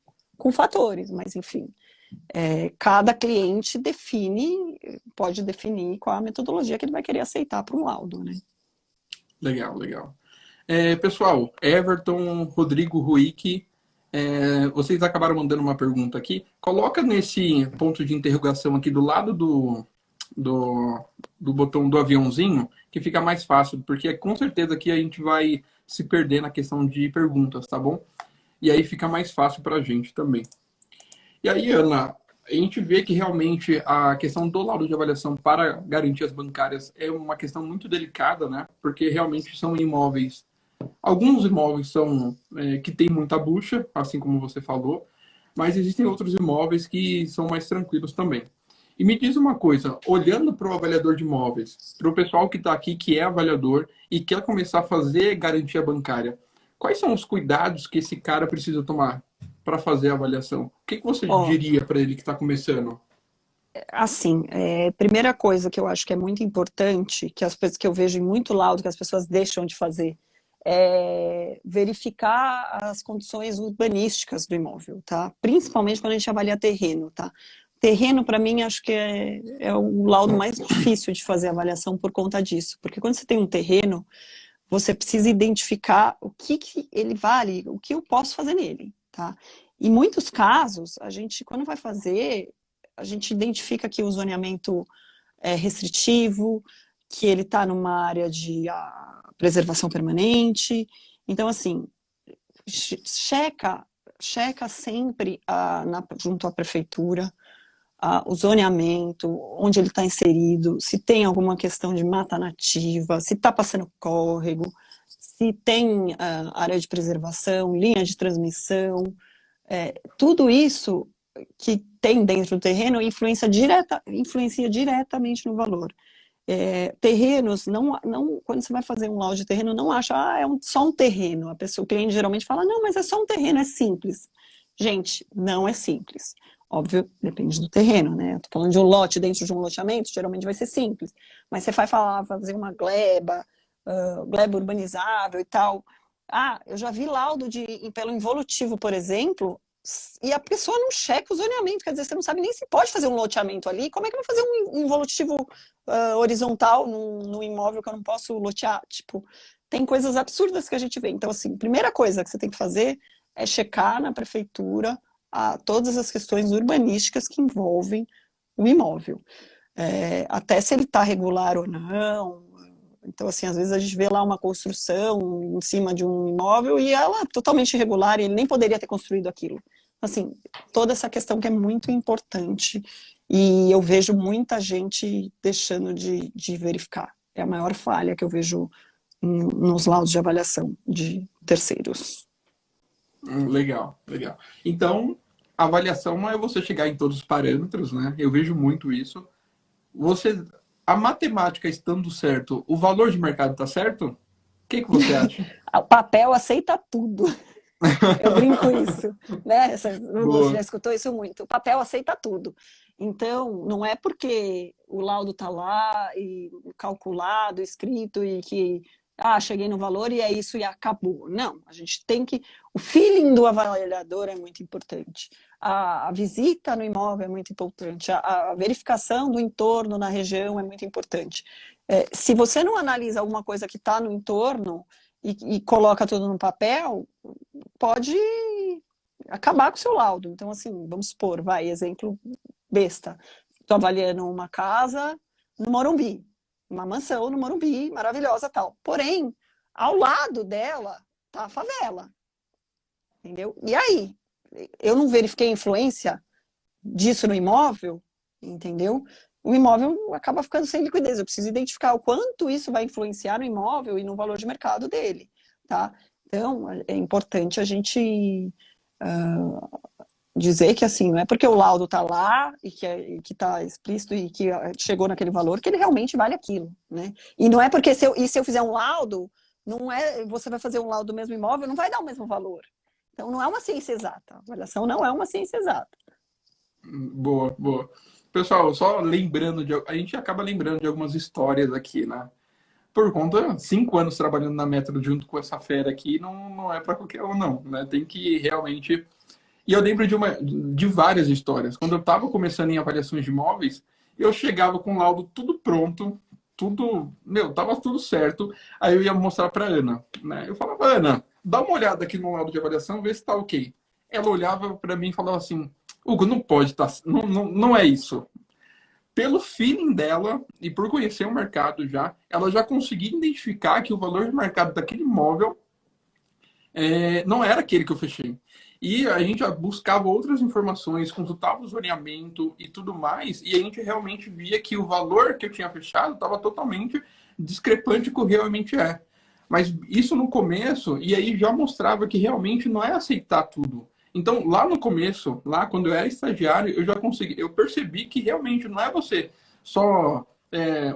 fatores, mas enfim, cada cliente pode definir qual a metodologia que ele vai querer aceitar para um laudo, né? Legal, legal. Pessoal, Everton, Rodrigo Ruick, vocês acabaram mandando uma pergunta aqui. Coloca nesse ponto de interrogação aqui do lado do, do botão do aviãozinho, que fica mais fácil, porque com certeza aqui a gente vai se perder na questão de perguntas, tá bom? E aí fica mais fácil para a gente também. E aí, Ana, a gente vê que realmente a questão do laudo de avaliação para garantias bancárias é uma questão muito delicada, né? Porque realmente são imóveis. Alguns imóveis são que têm muita bucha, assim como você falou, mas existem outros imóveis que são mais tranquilos também. E me diz uma coisa, olhando para o avaliador de imóveis, para o pessoal que está aqui, que é avaliador e quer começar a fazer garantia bancária, quais são os cuidados que esse cara precisa tomar para fazer a avaliação? O que você Ó, diria para ele que está começando? assim, primeira coisa que eu acho que é muito importante, que as coisas que eu vejo em muito laudo que as pessoas deixam de fazer, é verificar as condições urbanísticas do imóvel, tá? Principalmente quando a gente avalia terreno, tá? Terreno, para mim, acho que é o laudo mais difícil de fazer avaliação por conta disso, porque quando você tem um terreno, você precisa identificar o que ele vale, o que eu posso fazer nele, tá? Em muitos casos, a gente, quando vai fazer, a gente identifica que o zoneamento é restritivo, que ele está numa área de preservação permanente. Então, assim, checa sempre junto à prefeitura o zoneamento, onde ele está inserido, se tem alguma questão de mata nativa, se está passando córrego, se tem área de preservação, linha de transmissão, tudo isso que tem dentro do terreno influencia diretamente no valor. Terrenos, quando você vai fazer um laudo de terreno, não acha, só um terreno. O cliente geralmente fala, não, mas é só um terreno, é simples. Gente, não é simples. Óbvio, depende do terreno, né? Estou falando de um lote dentro de um loteamento, geralmente vai ser simples. Mas você vai fazer uma gleba urbanizável e tal. Eu já vi laudo pelo involutivo, por exemplo, e a pessoa não checa o zoneamento, quer dizer, você não sabe nem se pode fazer um loteamento ali, como é que vai fazer um involutivo horizontal no imóvel que eu não posso lotear? Tipo, tem coisas absurdas que a gente vê. Então, assim, primeira coisa que você tem que fazer é checar na prefeitura todas as questões urbanísticas que envolvem o imóvel. Até se ele está regular ou não. Então, assim, às vezes a gente vê lá uma construção em cima de um imóvel e ela é totalmente irregular e ele nem poderia ter construído aquilo. Assim, toda essa questão que é muito importante e eu vejo muita gente deixando de verificar. É a maior falha que eu vejo nos laudos de avaliação de terceiros. Legal, legal. Então, a avaliação é você chegar em todos os parâmetros, né? Eu vejo muito isso. A matemática estando certo, o valor de mercado está certo? O que você acha? O papel aceita tudo. Eu brinco isso, né? Você já Boa. escutou isso muito. O papel aceita tudo. Então, não é porque o laudo está lá e calculado, escrito e que cheguei no valor e é isso e acabou. Não, a gente tem que. O feeling do avaliador é muito importante. A visita no imóvel é muito importante. A verificação do entorno na região é muito importante. Se você não analisa alguma coisa que está no entorno e coloca tudo no papel, pode acabar com o seu laudo. Então, assim, vamos supor, exemplo besta. Estou avaliando uma casa no Morumbi, uma mansão no Morumbi, maravilhosa tal. Porém, ao lado dela tá a favela. Entendeu? E aí? Eu não verifiquei a influência disso no imóvel, entendeu? o imóvel acaba ficando sem liquidez. Eu preciso identificar o quanto isso vai influenciar no imóvel e no valor de mercado dele, tá? Então, é importante a gente dizer que, assim, não é porque o laudo está lá e que está explícito e que chegou naquele valor que ele realmente vale aquilo, né? E não é porque se eu fizer um laudo, não é, você vai fazer um laudo do mesmo imóvel, não vai dar o mesmo valor. Então, não é uma ciência exata. A avaliação não é uma ciência exata. Boa, boa. Pessoal, só lembrando, a gente acaba lembrando de algumas histórias aqui, né? Por conta, 5 anos trabalhando na Metro junto com essa fera aqui, não é para qualquer um, não, né? Tem que realmente... E eu lembro de várias histórias. Quando eu estava começando em avaliações de imóveis, eu chegava com o laudo tudo pronto, tava tudo certo. Aí eu ia mostrar para Ana, né? Eu falava, Ana, dá uma olhada aqui no laudo de avaliação, vê se está ok. Ela olhava para mim e falava assim, Hugo, não pode estar, não é isso. Pelo feeling dela e por conhecer o mercado já, ela já conseguia identificar que o valor de mercado daquele imóvel não era aquele que eu fechei. E a gente buscava outras informações, consultava o zoneamento e tudo mais, e a gente realmente via que o valor que eu tinha fechado estava totalmente discrepante com o que realmente é. Mas isso no começo, e aí já mostrava que realmente não é aceitar tudo. Então, lá no começo, lá quando eu era estagiário, eu percebi que realmente não é você só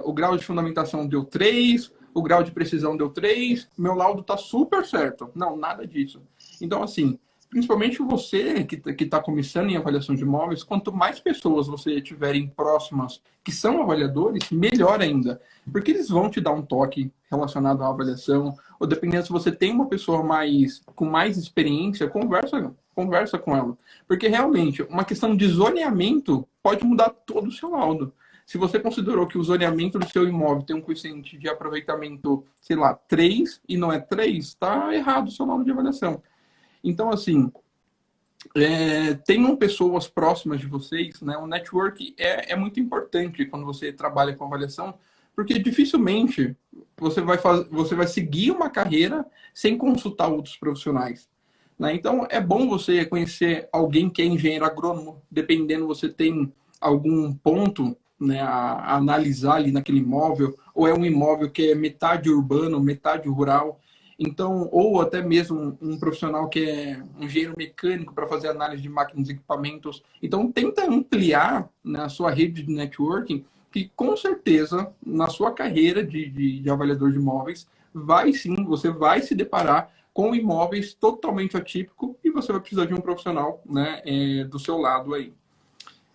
o grau de fundamentação deu 3, o grau de precisão deu 3, meu laudo está super certo. Não, nada disso. Então, assim, principalmente você que está começando em avaliação de imóveis, quanto mais pessoas você tiverem próximas que são avaliadores, melhor ainda. Porque eles vão te dar um toque relacionado à avaliação, ou dependendo se você tem uma pessoa com mais experiência, conversa com ela. Porque realmente, uma questão de zoneamento pode mudar todo o seu laudo. Se você considerou que o zoneamento do seu imóvel tem um coeficiente de aproveitamento, sei lá, 3 e não é 3, está errado o seu laudo de avaliação. Então, assim, tenham pessoas próximas de vocês, né? O network é muito importante quando você trabalha com avaliação, porque dificilmente você vai seguir uma carreira sem consultar outros profissionais, né? Então, é bom você conhecer alguém que é engenheiro agrônomo, dependendo você tem algum ponto, né, a analisar ali naquele imóvel, ou é um imóvel que é metade urbano, metade rural. Então, ou até mesmo um profissional que é um engenheiro mecânico para fazer análise de máquinas e equipamentos. Então, tenta ampliar, né, a sua rede de networking, que com certeza, na sua carreira de avaliador de imóveis, você vai se deparar com imóveis totalmente atípicos e você vai precisar de um profissional, né, do seu lado aí.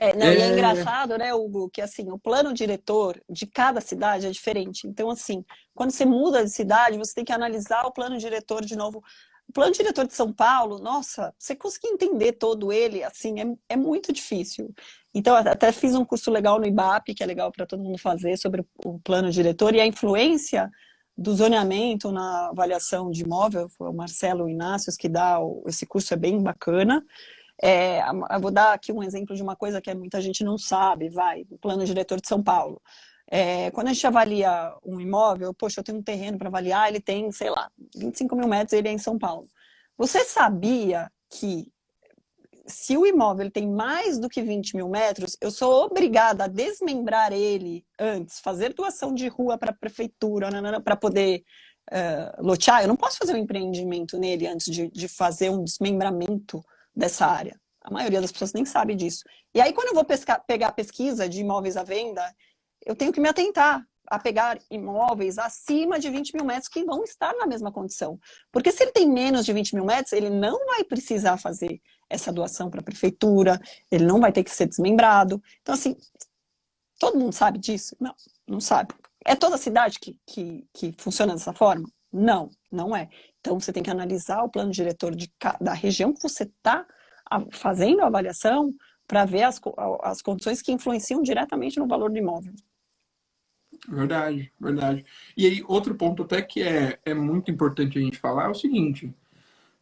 E é engraçado, né, Hugo, que assim, o plano diretor de cada cidade é diferente. Então, assim, quando você muda de cidade, você tem que analisar o plano diretor de novo. O plano diretor de São Paulo, nossa, você conseguir entender todo ele, assim, é muito difícil. Então, até fiz um curso legal no IBAP, que é legal para todo mundo fazer, sobre o plano diretor e a influência do zoneamento na avaliação de imóvel. Foi o Marcelo Inácios que dá, esse curso é bem bacana. Eu vou dar aqui um exemplo de uma coisa que muita gente não sabe, o plano diretor de São Paulo. Quando a gente avalia um imóvel, poxa, eu tenho um terreno para avaliar, ele tem, sei lá, 25 mil metros, ele é em São Paulo. Você sabia que se o imóvel tem mais do que 20 mil metros, eu sou obrigada a desmembrar ele antes, fazer doação de rua para a prefeitura, para poder lotear? Eu não posso fazer um empreendimento nele antes de fazer um desmembramento dessa área. A maioria das pessoas nem sabe disso. E aí, quando eu vou pegar a pesquisa de imóveis à venda, eu tenho que me atentar a pegar imóveis acima de 20 mil metros que vão estar na mesma condição. Porque se ele tem menos de 20 mil metros, ele não vai precisar fazer essa doação para a prefeitura, ele não vai ter que ser desmembrado. Então, assim, todo mundo sabe disso? Não, não sabe. É toda a cidade que funciona dessa forma? Não, não é. Então, você tem que analisar o plano diretor da região que você está fazendo a avaliação para ver as condições que influenciam diretamente no valor do imóvel. Verdade, verdade. E aí, outro ponto até que é muito importante a gente falar é o seguinte.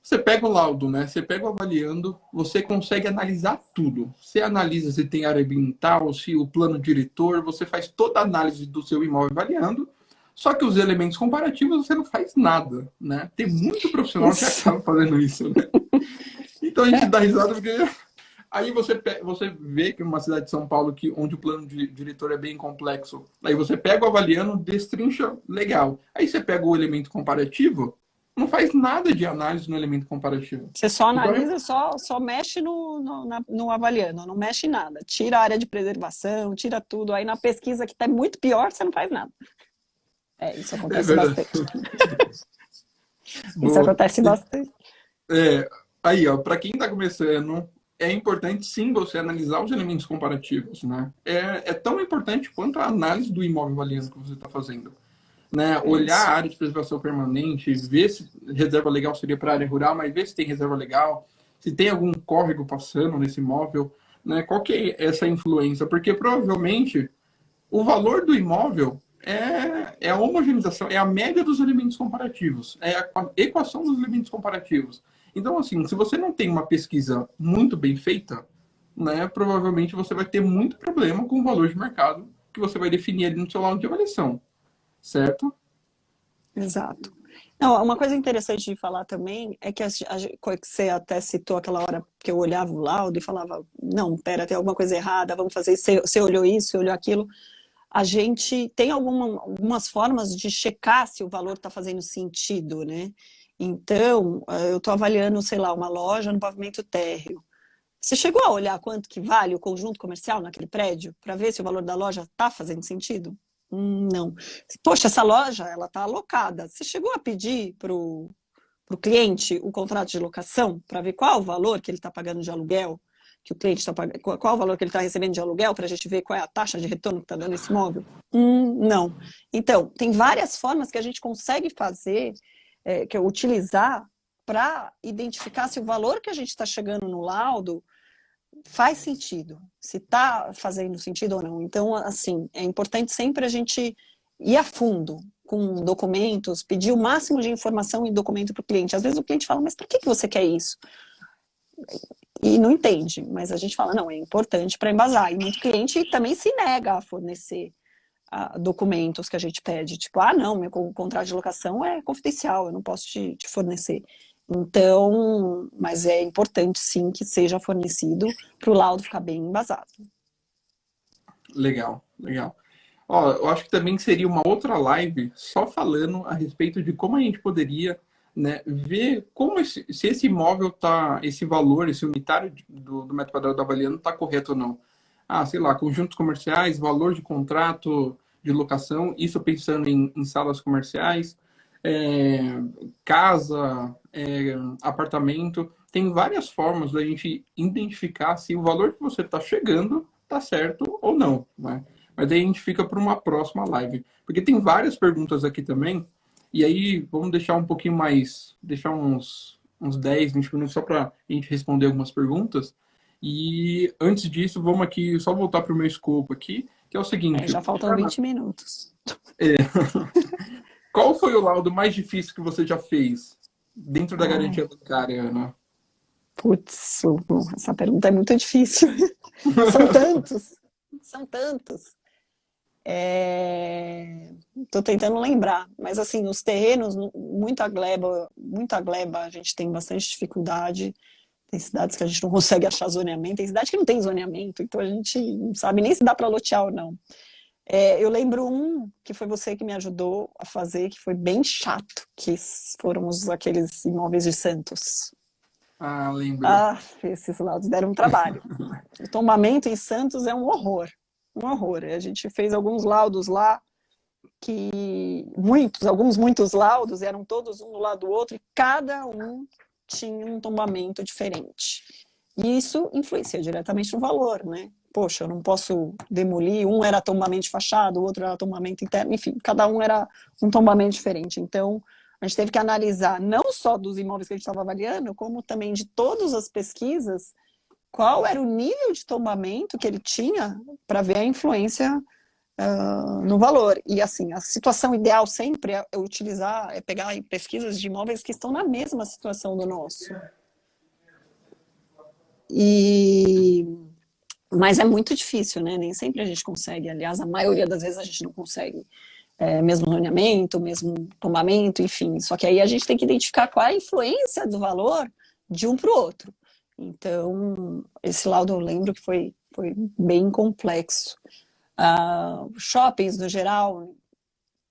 Você pega o laudo, né? Você pega o avaliando, você consegue analisar tudo. Você analisa se tem área ambiental, se o plano diretor, você faz toda a análise do seu imóvel avaliando. Só que os elementos comparativos você não faz nada, né? Tem muito profissional que acaba fazendo isso, né? Então a gente dá risada porque Aí você vê que uma cidade de São Paulo onde o plano diretor é bem complexo, aí você pega o avaliando, destrincha, legal. Aí você pega o elemento comparativo, não faz nada de análise no elemento comparativo. Você só Então, analisa, só mexe no avaliando, não mexe em nada. Tira a área de preservação, tira tudo. Aí na pesquisa que está muito pior, você não faz nada. Isso acontece verdade. bastante. Isso Boa. acontece bastante. Aí, ó, para quem está começando, é importante sim você analisar os elementos comparativos, né? É tão importante quanto a análise do imóvel avaliando que você está fazendo. Né? Olhar a área de preservação permanente, ver se reserva legal seria para a área rural, mas ver se tem reserva legal, se tem algum córrego passando nesse imóvel, né? Qual que é essa influência? Porque provavelmente o valor do imóvel é a homogeneização, é a média dos elementos comparativos, é a equação dos elementos comparativos. Então, assim, se você não tem uma pesquisa muito bem feita, né, provavelmente você vai ter muito problema com o valor de mercado que você vai definir ali no seu laudo de avaliação, certo? Exato. Não, uma coisa interessante de falar também é que você até citou aquela hora que eu olhava o laudo e falava, não, pera, tem alguma coisa errada, vamos fazer isso, você olhou isso, você olhou aquilo. A gente tem algumas formas de checar se o valor está fazendo sentido, né? Então, eu estou avaliando, sei lá, uma loja no pavimento térreo. Você chegou a olhar quanto que vale o conjunto comercial naquele prédio para ver se o valor da loja está fazendo sentido? Não. Poxa, essa loja ela está alocada. Você chegou a pedir para o cliente o contrato de locação para ver qual o valor que ele está pagando de aluguel? Que o cliente está pagando, qual o valor que ele está recebendo de aluguel para a gente ver qual é a taxa de retorno que está dando esse imóvel? Não. Então, tem várias formas que a gente consegue fazer, que é utilizar para identificar se o valor que a gente está chegando no laudo faz sentido, se está fazendo sentido ou não. Então, assim, é importante sempre a gente ir a fundo com documentos, pedir o máximo de informação e documento para o cliente. Às vezes o cliente fala, mas para que você quer isso? E não entende, mas a gente fala, não, é importante para embasar. E muito cliente também se nega a fornecer documentos que a gente pede. Tipo, não, meu contrato de locação é confidencial, eu não posso te fornecer. Então, mas é importante sim que seja fornecido para o laudo ficar bem embasado. Legal, legal. Ó, eu acho que também seria uma outra live só falando a respeito de como a gente poderia, né, ver como se esse imóvel tá, esse valor, esse unitário do metro quadrado da avaliando está correto ou não. Sei lá, conjuntos comerciais, valor de contrato de locação, isso pensando em salas comerciais, casa, apartamento. Tem várias formas da gente identificar se o valor que você está chegando está certo ou não, né? Mas aí a gente fica para uma próxima live. Porque tem várias perguntas aqui também. E aí vamos deixar um pouquinho mais, deixar uns 10, 20 minutos só para a gente responder algumas perguntas. E antes disso, vamos aqui só voltar para o meu escopo aqui, que é o seguinte. Já faltam 20 minutos. Qual foi o laudo mais difícil que você já fez dentro da garantia bancária, Ana? Putz, essa pergunta é muito difícil. São tantos. São tantos. Estou tentando lembrar, mas assim, os terrenos, muita gleba, a gente tem bastante dificuldade. Tem cidades que a gente não consegue achar zoneamento, tem cidade que não tem zoneamento, então a gente não sabe nem se dá para lotear ou não. Eu lembro que foi você que me ajudou a fazer, que foi bem chato, que foram aqueles imóveis de Santos. Lembro. Esses laudos deram um trabalho. O tombamento em Santos é um horror. Um horror. A gente fez alguns laudos lá, muitos laudos, eram todos um do lado do outro, e cada um tinha um tombamento diferente. E isso influencia diretamente no valor, né? Poxa, eu não posso demolir, um era tombamento de fachada, o outro era tombamento interno, enfim, cada um era um tombamento diferente. Então, a gente teve que analisar não só dos imóveis que a gente estava avaliando, como também de todas as pesquisas, qual era o nível de tombamento que ele tinha para ver a influência no valor. E assim, a situação ideal sempre é pegar pesquisas de imóveis que estão na mesma situação do nosso. Mas é muito difícil, né? Nem sempre a gente consegue. Aliás, a maioria das vezes a gente não consegue. Mesmo zoneamento, mesmo tombamento, enfim. Só que aí a gente tem que identificar qual é a influência do valor de um para o outro. Então, esse laudo eu lembro que foi bem complexo. Shoppings, no geral,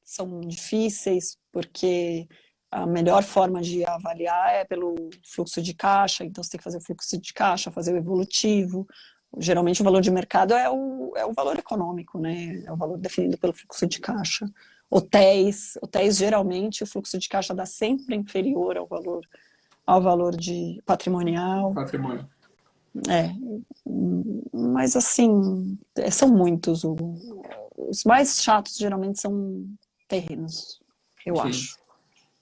são difíceis, porque a melhor forma de avaliar é pelo fluxo de caixa, então você tem que fazer o fluxo de caixa, fazer o evolutivo. Geralmente o valor de mercado é o valor econômico, né? É o valor definido pelo fluxo de caixa. Hotéis, geralmente o fluxo de caixa dá sempre inferior ao valor de patrimonial. Patrimônio. Mas assim, são muitos. Os mais chatos geralmente são terrenos, eu Sim. acho.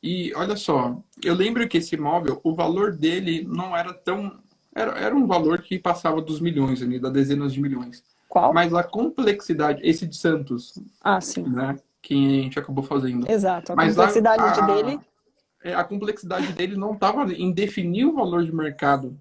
E olha só, eu lembro que esse imóvel, o valor dele não era tão. Era um valor que passava dos milhões ali, das dezenas de milhões. Qual? Mas a complexidade, esse de Santos, Sim. né? Que a gente acabou fazendo. Exato, a Mas complexidade dele. A complexidade dele não estava em definir o valor de mercado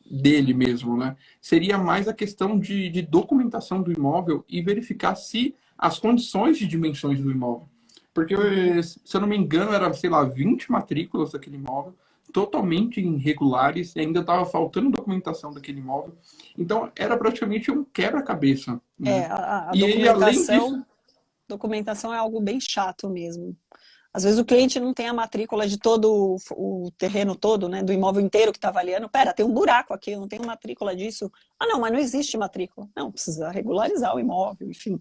dele mesmo, né? Seria mais a questão de documentação do imóvel e verificar se as condições de dimensões do imóvel. Porque, se eu não me engano, era, sei lá, 20 matrículas daquele imóvel, totalmente irregulares, e ainda estava faltando documentação daquele imóvel. Então, era praticamente um quebra-cabeça. Né? A E aí, além disso... documentação é algo bem chato mesmo. Às vezes o cliente não tem a matrícula de todo o terreno todo, né, do imóvel inteiro que está avaliando. Pera, tem um buraco aqui, eu não tenho matrícula disso. Não, mas não existe matrícula. Não, precisa regularizar o imóvel, enfim.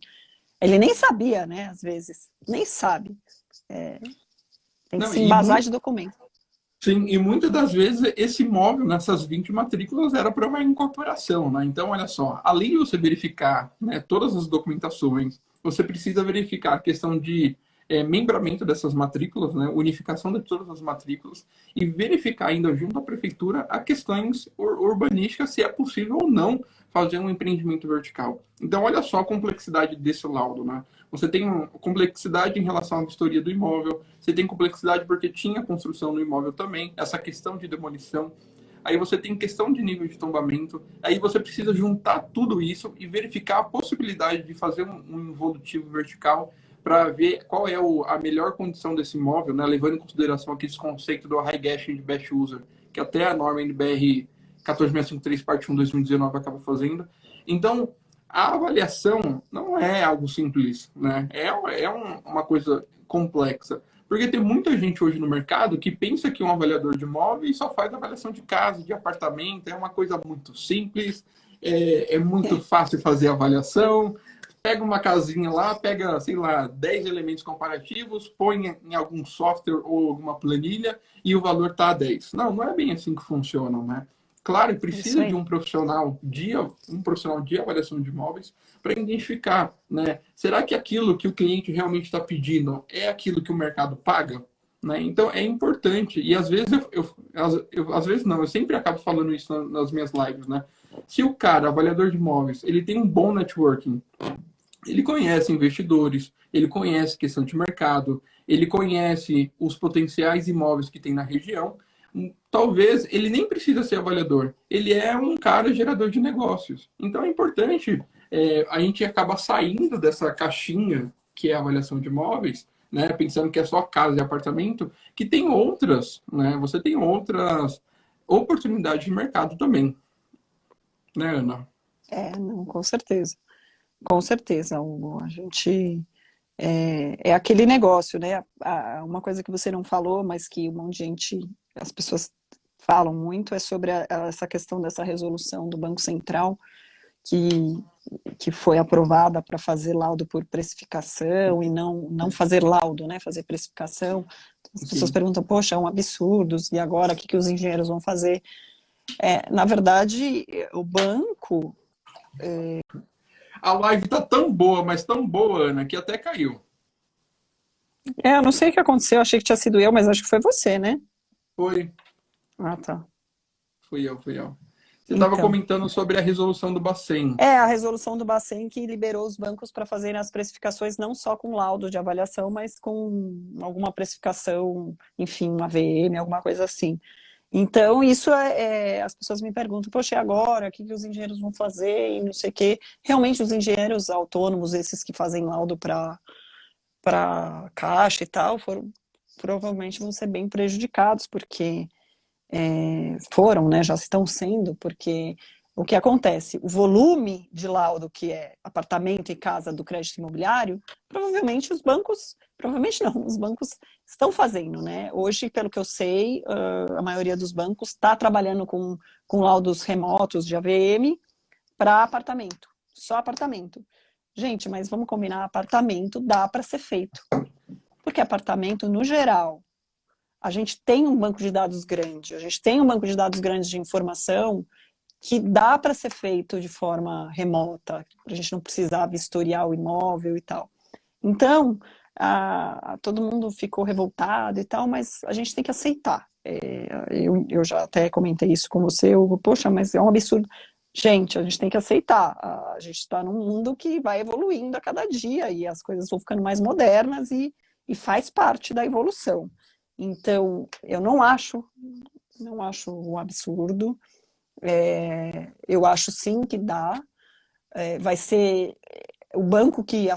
Ele nem sabia, né, às vezes. Nem sabe. Tem que se embasar de documento. Sim, e muitas das vezes esse imóvel, nessas 20 matrículas, era para uma incorporação, né? Então, olha só, além de você verificar, né, todas as documentações, você precisa verificar a questão de membramento dessas matrículas, né, unificação de todas as matrículas, e verificar ainda junto à prefeitura a questões urbanísticas, se é possível ou não fazer um empreendimento vertical. Então, olha só a complexidade desse laudo, né? Você tem complexidade em relação à vistoria do imóvel, você tem complexidade porque tinha construção no imóvel também, essa questão de demolição. Aí você tem questão de nível de tombamento, aí você precisa juntar tudo isso e verificar a possibilidade de fazer um involutivo vertical para ver qual é a melhor condição desse imóvel, né? Levando em consideração aqueles conceitos do High Gas and Best User, que até a norma NBR 14653, parte 1, 2019 acaba fazendo. Então, a avaliação não é algo simples, né? É uma coisa complexa. Porque tem muita gente hoje no mercado que pensa que um avaliador de imóveis só faz avaliação de casa, de apartamento, é uma coisa muito simples, é muito fácil fazer avaliação, pega uma casinha lá, pega, sei lá, 10 elementos comparativos, põe em algum software ou alguma planilha e o valor está a 10. Não é bem assim que funciona, né? Claro, precisa de um profissional de avaliação de imóveis para identificar, né? Será que aquilo que o cliente realmente está pedindo é aquilo que o mercado paga? Né? Então, é importante. E às vezes, às vezes não, eu sempre acabo falando isso nas minhas lives, né? Se o cara, avaliador de imóveis, ele tem um bom networking, ele conhece investidores, ele conhece questão de mercado, ele conhece os potenciais imóveis que tem na região. Talvez ele nem precisa ser avaliador, ele é um cara gerador de negócios. Então é importante a gente acabar saindo dessa caixinha que é a avaliação de imóveis, né, pensando que é só casa e apartamento, que tem outras, né, você tem outras oportunidades de mercado também. Né, Ana? Não, com certeza. Com certeza, Hugo. A gente é aquele negócio, né? Uma coisa que você não falou, mas que um monte de gente, as pessoas falam muito, é sobre essa questão dessa resolução do Banco Central, que foi aprovada para fazer laudo por precificação e não fazer laudo, né? Fazer precificação. As pessoas perguntam, poxa, é um absurdo, e agora o que os engenheiros vão fazer? Na verdade, o banco... A live tá tão boa, mas tão boa, Ana, que até caiu. Eu não sei o que aconteceu, achei que tinha sido eu, mas acho que foi você, né? Foi. Tá. Fui eu. Você estava comentando sobre a resolução do Bacen. A resolução do Bacen que liberou os bancos para fazerem as precificações não só com laudo de avaliação, mas com alguma precificação, enfim, uma VM, alguma coisa assim. Então, isso as pessoas me perguntam, poxa, e agora? O que os engenheiros vão fazer? E não sei o quê. Realmente, os engenheiros autônomos, esses que fazem laudo para caixa e tal, provavelmente vão ser bem prejudicados, porque foram, né, já estão sendo, porque o que acontece? O volume de laudo que é apartamento e casa do crédito imobiliário, provavelmente os bancos, provavelmente não, os bancos estão fazendo, né? Hoje, pelo que eu sei, a maioria dos bancos está trabalhando com laudos remotos de AVM para apartamento, só apartamento. Gente, mas vamos combinar, apartamento dá para ser feito, porque apartamento, no geral, a gente tem um banco de dados grande, a gente tem um banco de dados grande de informação que dá para ser feito de forma remota, para a gente não precisar vistoriar o imóvel e tal. Então, todo mundo ficou revoltado e tal, mas a gente tem que aceitar. Eu já até comentei isso com você, poxa, mas é um absurdo. Gente, a gente tem que aceitar. A gente está num mundo que vai evoluindo a cada dia e as coisas vão ficando mais modernas e faz parte da evolução. Então, eu não acho um absurdo. Eu acho sim que dá. Vai ser o banco que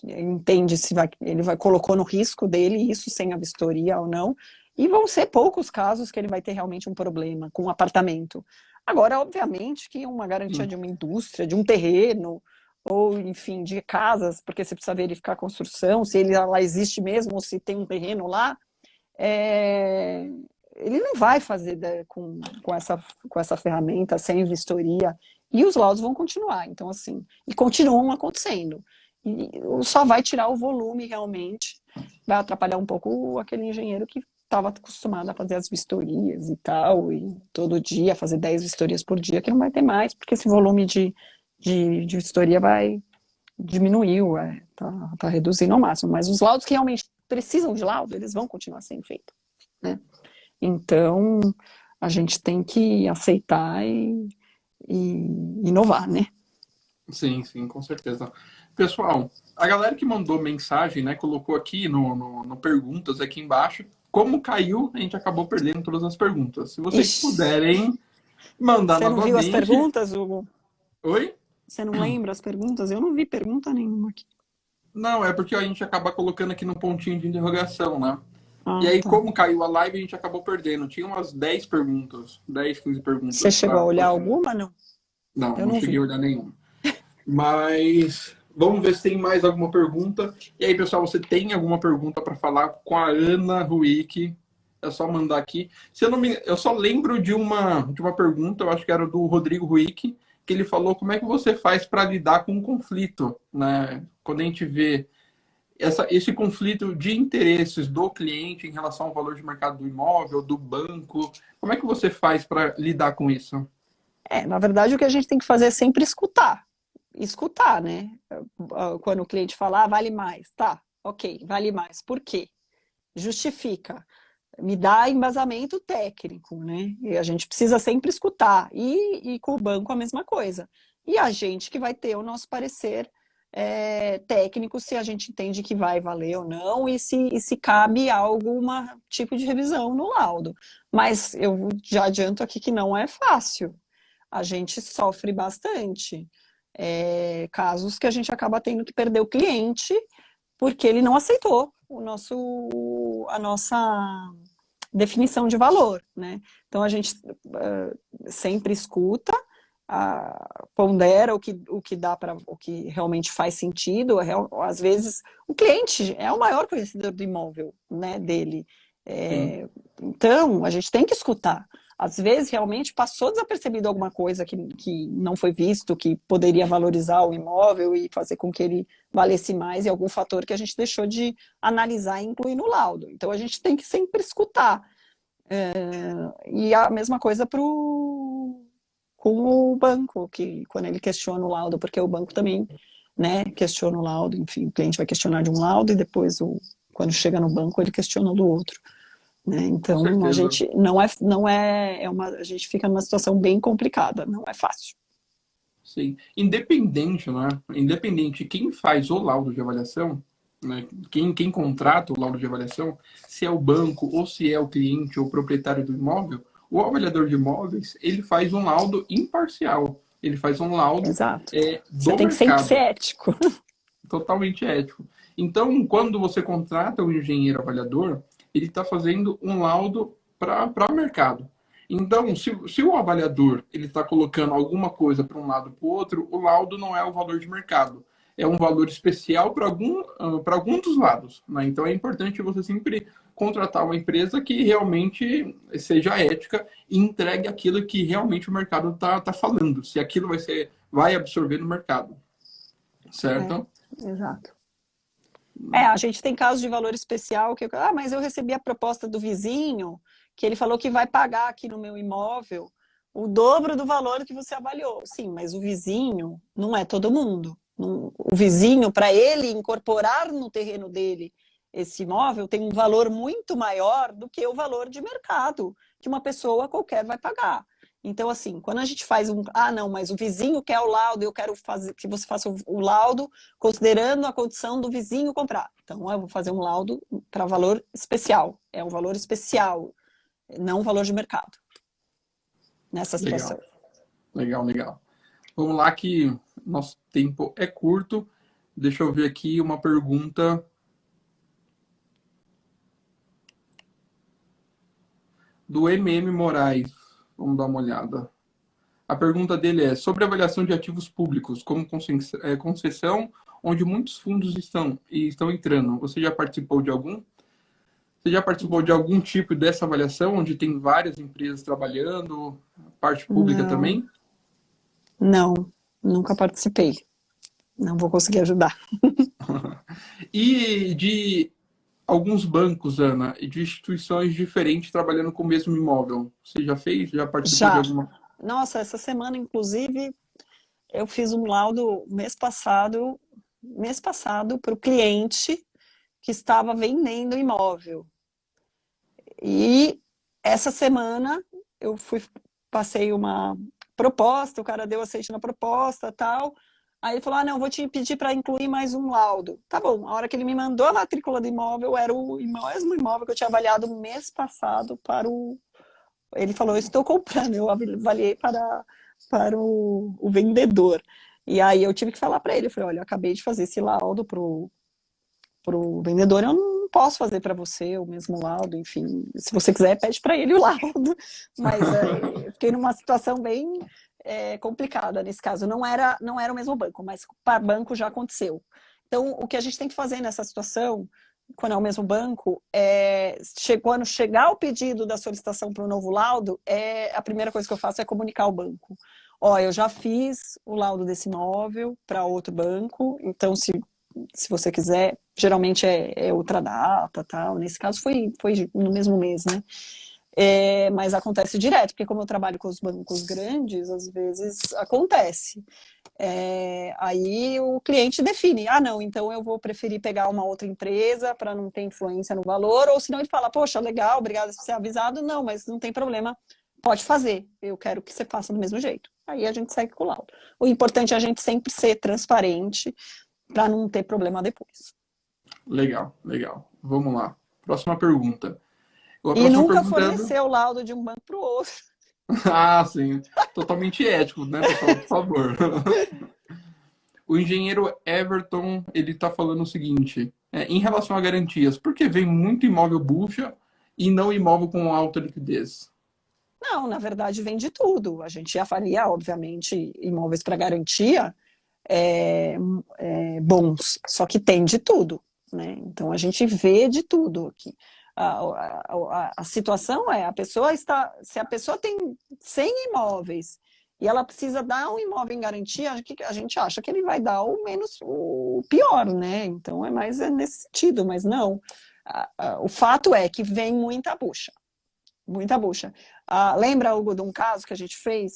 entende se ele colocou no risco dele isso sem a vistoria ou não. E vão ser poucos casos que ele vai ter realmente um problema com um apartamento. Agora, obviamente, que uma garantia de uma indústria, de um terreno, ou, enfim, de casas, porque você precisa verificar a construção, se ele lá existe mesmo, ou se tem um terreno lá, ele não vai fazer com essa ferramenta, sem vistoria, e os laudos vão continuar. Então, assim, e continuam acontecendo. E só vai tirar o volume, realmente, vai atrapalhar um pouco aquele engenheiro que estava acostumado a fazer as vistorias e tal, e todo dia fazer 10 vistorias por dia, que não vai ter mais, porque esse volume de vistoria diminuiu, tá reduzindo ao máximo. Mas os laudos que realmente precisam de laudo, eles vão continuar sendo feitos, né? Então, a gente tem que aceitar e inovar, né? Sim, sim, com certeza. Pessoal, a galera que mandou mensagem, né, colocou aqui no perguntas aqui embaixo. Como caiu, a gente acabou perdendo todas as perguntas. Se vocês puderem mandar novamente. Você não viu as perguntas, Hugo? Oi? Você não lembra as perguntas? Eu não vi pergunta nenhuma aqui. Não, é porque a gente acaba colocando aqui no pontinho de interrogação, né? E aí, como caiu a live, a gente acabou perdendo. Tinha umas 10 perguntas, 10, 15 perguntas. Você chegou a olhar alguma, não? Não, eu não cheguei a olhar nenhuma. Mas vamos ver se tem mais alguma pergunta. E aí, pessoal, você tem alguma pergunta para falar com a Ana Ruick? É só mandar aqui. Eu só lembro de uma pergunta, eu acho que era do Rodrigo Ruick, que ele falou como é que você faz para lidar com um conflito, né? Quando a gente vê esse conflito de interesses do cliente em relação ao valor de mercado do imóvel, do banco, como é que você faz para lidar com isso? Na verdade, o que a gente tem que fazer é sempre escutar. Escutar, né? Quando o cliente falar, vale mais. Tá, ok, vale mais. Por quê? Justifica. Me dá embasamento técnico, né? E a gente precisa sempre escutar. E com o banco a mesma coisa. E a gente que vai ter o nosso parecer técnico, se a gente entende que vai valer ou não, e se cabe algum tipo de revisão no laudo. Mas eu já adianto aqui que não é fácil. A gente sofre bastante. Casos que a gente acaba tendo que perder o cliente porque ele não aceitou a nossa definição de valor, né? Então a gente sempre escuta, pondera o que dá para o que realmente faz sentido. Às vezes o cliente é o maior conhecedor do imóvel, né, dele. Então a gente tem que escutar. Às vezes, realmente, passou desapercebido alguma coisa que não foi visto, que poderia valorizar o imóvel e fazer com que ele valesse mais, e algum fator que a gente deixou de analisar e incluir no laudo. Então, a gente tem que sempre escutar. E a mesma coisa com o banco, que quando ele questiona o laudo, porque o banco também, né, questiona o laudo, enfim, o cliente vai questionar de um laudo e depois, quando chega no banco, ele questiona do outro. Né? Então a gente a gente fica numa situação bem complicada, não é fácil. Sim, independente, né? Independente quem faz o laudo de avaliação, né? Quem contrata o laudo de avaliação, se é o banco ou se é o cliente ou o proprietário do imóvel, o avaliador de imóveis ele faz um laudo imparcial, ele faz um laudo Exato. Do você tem que sempre ser ético. Totalmente ético. Então, quando você contrata um engenheiro avaliador, ele está fazendo um laudo para o mercado. Então, se o avaliador ele está colocando alguma coisa para um lado para o outro, o laudo não é o valor de mercado. É um valor especial para algum dos lados. Né? Então, é importante você sempre contratar uma empresa que realmente seja ética e entregue aquilo que realmente o mercado tá falando. Se aquilo vai absorver no mercado. Certo? Exato. A gente tem casos de valor especial que, mas eu recebi a proposta do vizinho, que ele falou que vai pagar aqui no meu imóvel o dobro do valor que você avaliou. Sim, mas o vizinho não é todo mundo. O vizinho, para ele incorporar no terreno dele esse imóvel, tem um valor muito maior do que o valor de mercado que uma pessoa qualquer vai pagar. Então, assim, quando a gente faz não, mas o vizinho quer o laudo, eu quero que você faça o laudo considerando a condição do vizinho comprar. Então, eu vou fazer um laudo para valor especial. É um valor especial, não um valor de mercado. Nessa situação. Legal. Vamos lá que nosso tempo é curto. Deixa eu ver aqui uma pergunta. Do MM Moraes. Vamos dar uma olhada. A pergunta dele é sobre avaliação de ativos públicos, como concessão, onde muitos fundos estão entrando. Você já participou de algum? Você já participou de algum tipo dessa avaliação, onde tem várias empresas trabalhando, parte pública também? Não, nunca participei. Não vou conseguir ajudar. E de alguns bancos, Ana, e de instituições diferentes trabalhando com o mesmo imóvel. Você já fez? Já participou de alguma? Nossa, essa semana, inclusive, eu fiz um laudo mês passado para o cliente que estava vendendo imóvel. E essa semana eu passei uma proposta, o cara deu aceite na proposta, tal. Aí ele falou, não, vou te pedir para incluir mais um laudo. Tá bom, a hora que ele me mandou a matrícula do imóvel, era o mesmo imóvel que eu tinha avaliado mês passado para o... Ele falou, eu estou comprando, eu avaliei para o vendedor. E aí eu tive que falar para ele, eu falei, olha, eu acabei de fazer esse laudo para o vendedor, eu não posso fazer para você o mesmo laudo, enfim, se você quiser, pede para ele o laudo. Mas eu fiquei numa situação bem... complicada nesse caso. Não era o mesmo banco, mas para banco já aconteceu. Então, o que a gente tem que fazer nessa situação, quando é o mesmo banco, quando chegar o pedido da solicitação para o novo laudo, a primeira coisa que eu faço é comunicar ao banco. Eu já fiz o laudo desse imóvel para outro banco, então se você quiser, geralmente é outra data, tal. Nesse caso foi no mesmo mês, né? Mas acontece direto, porque como eu trabalho com os bancos grandes, às vezes acontece. Aí o cliente define, não, então eu vou preferir pegar uma outra empresa para não ter influência no valor, ou senão ele fala, poxa, legal, obrigado por ser avisado, não, mas não tem problema, pode fazer, eu quero que você faça do mesmo jeito. Aí a gente segue com o laudo. O importante é a gente sempre ser transparente para não ter problema depois. Legal. Vamos lá. Próxima pergunta. E nunca fornecer o laudo de um banco para o outro. Sim. Totalmente ético, né, pessoal? Por favor. O engenheiro Everton, ele está falando o seguinte, em relação a garantias, por que vem muito imóvel bucha e não imóvel com alta liquidez? Não, na verdade vem de tudo. A gente avalia, obviamente, imóveis para garantia bons, só que tem de tudo, né? Então a gente vê de tudo aqui. A situação se a pessoa tem 100 imóveis e ela precisa dar um imóvel em garantia, a gente acha que ele vai dar o pior, né? Então é mais nesse sentido, mas não. O fato é que vem muita bucha. Muita bucha. Lembra, Hugo, de um caso que a gente fez,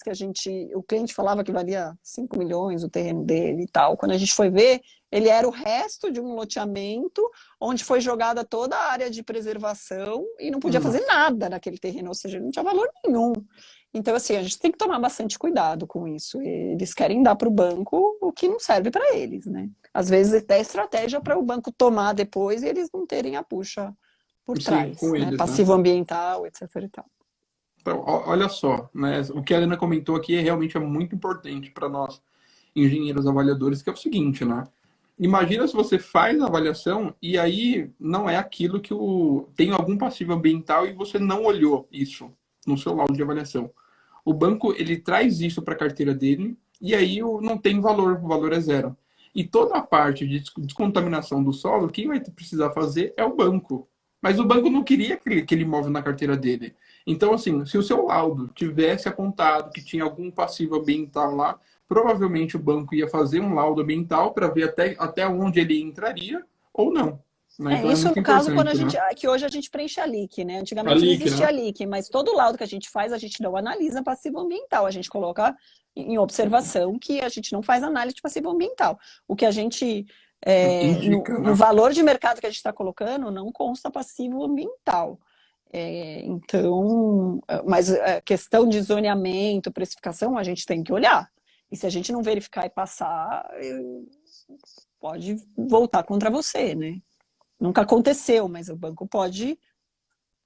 o cliente falava que valia 5 milhões o terreno dele e tal. Quando a gente foi ver, ele era o resto de um loteamento onde foi jogada toda a área de preservação e não podia fazer nada naquele terreno, ou seja, não tinha valor nenhum. Então, assim, a gente tem que tomar bastante cuidado com isso. Eles querem dar para o banco o que não serve para eles, né? Às vezes até estratégia para o banco tomar depois e eles não terem a bucha por trás, com eles, passivo ambiental, etc. E tal. Então, olha só, né? O que a Ana comentou aqui realmente é muito importante para nós, engenheiros avaliadores, que é o seguinte, né? imagina se você faz a avaliação e aí não é aquilo que tem algum passivo ambiental e você não olhou isso no seu laudo de avaliação. O banco, ele traz isso para a carteira dele e aí não tem valor, o valor é zero. E toda a parte de descontaminação do solo, quem vai precisar fazer é o banco. Mas o banco não queria aquele imóvel na carteira dele. Então, assim, se o seu laudo tivesse apontado que tinha algum passivo ambiental lá, provavelmente o banco ia fazer um laudo ambiental para ver até onde ele entraria ou não. Né? Então é Isso muito no caso quando a importante, gente, né? que hoje a gente preenche a LIC, né? A Antigamente não LIC, existia né? a LIC, mas todo laudo que a gente faz, a gente não analisa passivo ambiental, a gente coloca em observação que a gente não faz análise de passivo ambiental. O que a gente, Indica, no né? valor de mercado que a gente está colocando, não consta passivo ambiental. Então, mas a questão de zoneamento, precificação, a gente tem que olhar. E se a gente não verificar e passar, pode voltar contra você, né? Nunca aconteceu, mas o banco pode,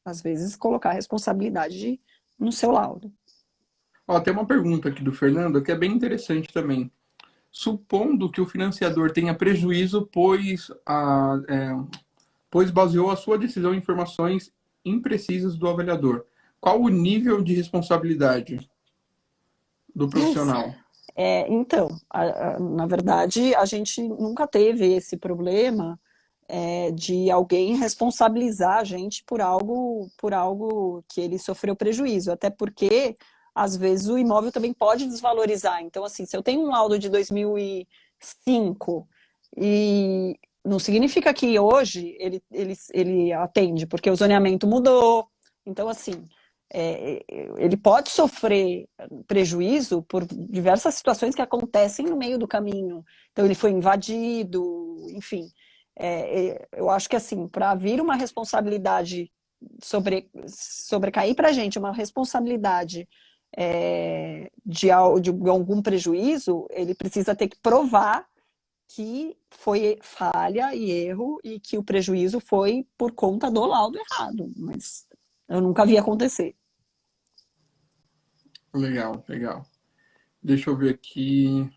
às vezes, colocar a responsabilidade no seu laudo. Ó, tem uma pergunta aqui do Fernando que é bem interessante também. Supondo que o financiador tenha prejuízo, pois baseou a sua decisão em informações imprecisas do avaliador, qual o nível de responsabilidade do profissional? Então, na verdade, a gente nunca teve esse problema de alguém responsabilizar a gente por algo que ele sofreu prejuízo, até porque às vezes o imóvel também pode desvalorizar. Então, assim, se eu tenho um laudo de 2005 e não significa que hoje ele atende, porque o zoneamento mudou. Então, assim, ele pode sofrer prejuízo por diversas situações que acontecem no meio do caminho. Então, ele foi invadido, enfim. Eu acho que, assim, para vir uma responsabilidade sobrecair para a gente uma responsabilidade de algum prejuízo, ele precisa ter que provar que foi falha e erro e que o prejuízo foi por conta do laudo errado, mas eu nunca vi acontecer. Legal, legal. Deixa eu ver aqui.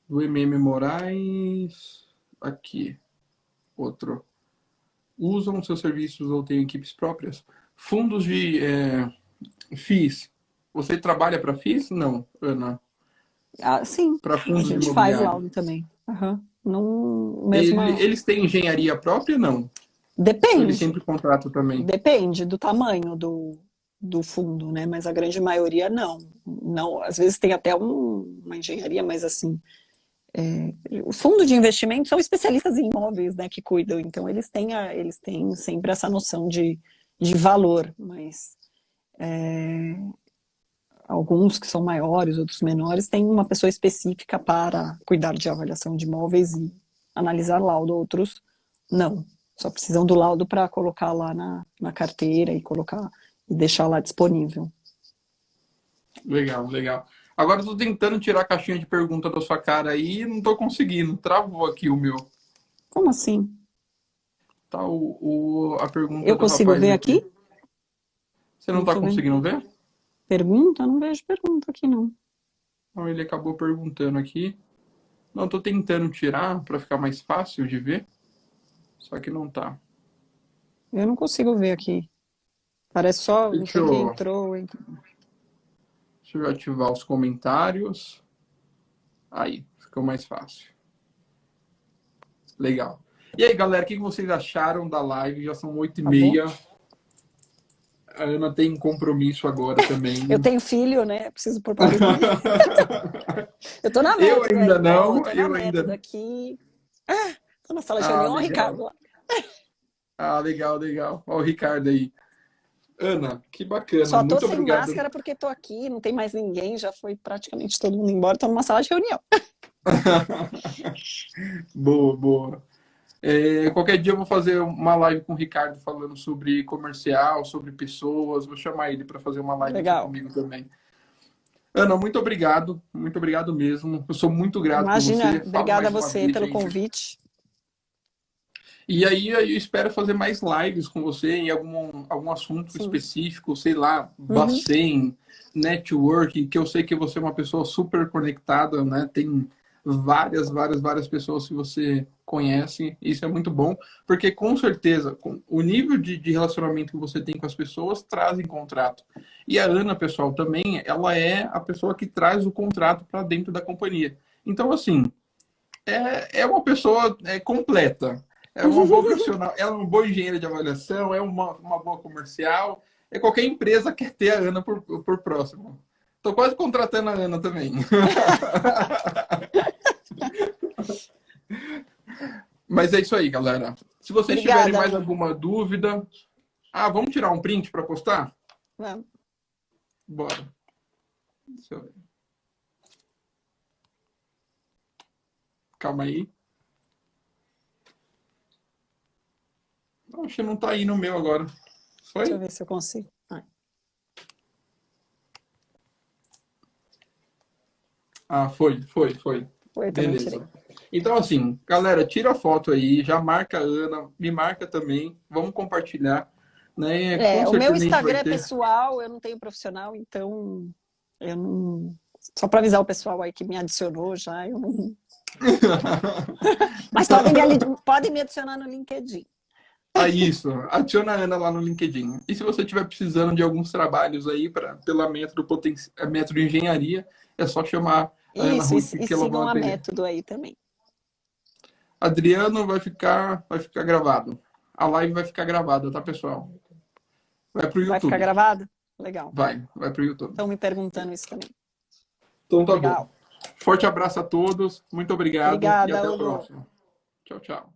Do MM Moraes. Aqui. Outro. Usam seus serviços ou têm equipes próprias? Fundos de FIIs. Você trabalha para FIIs? Não, Ana. Sim, Para a fundos gente faz imobiliários. laudo também. Uhum. Não, mesma... Eles têm engenharia própria ou não? Ou eles Depende. sempre contratam também? Depende do tamanho do fundo, né? Mas a grande maioria não. Não, às vezes tem até uma engenharia, mas assim, o fundo de investimento são especialistas em imóveis, né, que cuidam. Então eles têm sempre essa noção de valor, mas alguns que são maiores, outros menores, têm uma pessoa específica para cuidar de avaliação de imóveis e analisar laudo. Outros não. Só precisam do laudo para colocar lá na carteira e deixar lá disponível. Legal, legal. Agora eu tô tentando tirar a caixinha de pergunta da sua cara aí e não tô conseguindo. Travou aqui o meu. Como assim? Tá a pergunta Eu do consigo rapaz ver aqui. aqui? Você não Não tá estou vendo. conseguindo ver? Pergunta? Não vejo pergunta aqui, não. Então ele acabou perguntando aqui. Não, tô tentando tirar para ficar mais fácil de ver. Só que não tá. Eu não consigo ver aqui. Parece só não Deixa sei quem eu, entrou. deixa eu ativar os comentários. Aí, ficou mais fácil. Legal. E aí, galera, o que vocês acharam da live? Já são 8 e Tá bom? meia. A Ana tem compromisso agora também. Eu tenho filho, né? Preciso pôr para dormir. Eu tô na Eu método ainda ainda, ó. Eu não, tô na eu ainda método não. aqui. Tô na sala de Ah, reunião, ó, Ricardo. legal. Ah, legal, legal. Ó, o Ricardo aí. Ana, que bacana. Só tô Muito sem obrigado. máscara porque tô aqui, não tem mais ninguém, já foi praticamente todo mundo embora, tô numa sala de reunião. Boa, boa. Qualquer dia eu vou fazer uma live com o Ricardo falando sobre comercial, sobre pessoas. Vou chamar ele para fazer uma live aqui Legal. comigo também. Ana, muito obrigado mesmo. Eu sou muito grato por Imagina, você. Falo obrigada a mais uma você vez, pelo gente. convite. E aí eu espero fazer mais lives com você em algum assunto Sim. específico, sei lá, Uhum. Bacen, networking, que eu sei que você é uma pessoa super conectada, né? Tem várias pessoas que você conhece. Isso é muito bom, porque com certeza o nível de relacionamento que você tem com as pessoas trazem contrato. E a Ana, pessoal, também, ela é a pessoa que traz o contrato para dentro da companhia. Então, assim, é uma pessoa completa. É uma boa profissional, ela é uma boa engenheira de avaliação, é uma boa comercial. Qualquer empresa quer ter a Ana por próximo. Tô quase contratando a Ana também. Mas é isso aí, galera. Se vocês Obrigada, tiverem mais Lu. alguma dúvida... vamos tirar um print para postar? Vamos. Bora. Deixa eu ver. Calma aí. Acho que não tá aí no meu agora. Foi? Deixa eu ver se eu consigo. Foi. Foi, também tirei. Beleza. Então, assim, galera, tira a foto aí, já marca a Ana, me marca também, vamos compartilhar. Né? Com O certeza meu a gente Instagram vai é ter... pessoal, eu não tenho profissional, então eu não... Só para avisar o pessoal aí que me adicionou já, eu não... Mas podem me adicionar no LinkedIn. Isso, adiciona a Ana lá no LinkedIn. E se você estiver precisando de alguns trabalhos aí pela método engenharia, é só chamar a Ana Isso, Ruth, e que ela sigam vai a atender. método aí também. Adriano vai ficar gravado. A live vai ficar gravada, tá, pessoal? Vai pro Vai ficar YouTube. gravado? Legal. Vai pro YouTube. Estão me perguntando isso também. Então tá Legal. bom. Forte abraço a todos. Muito obrigado. Obrigada, E até a Hugo. próxima. Tchau, tchau.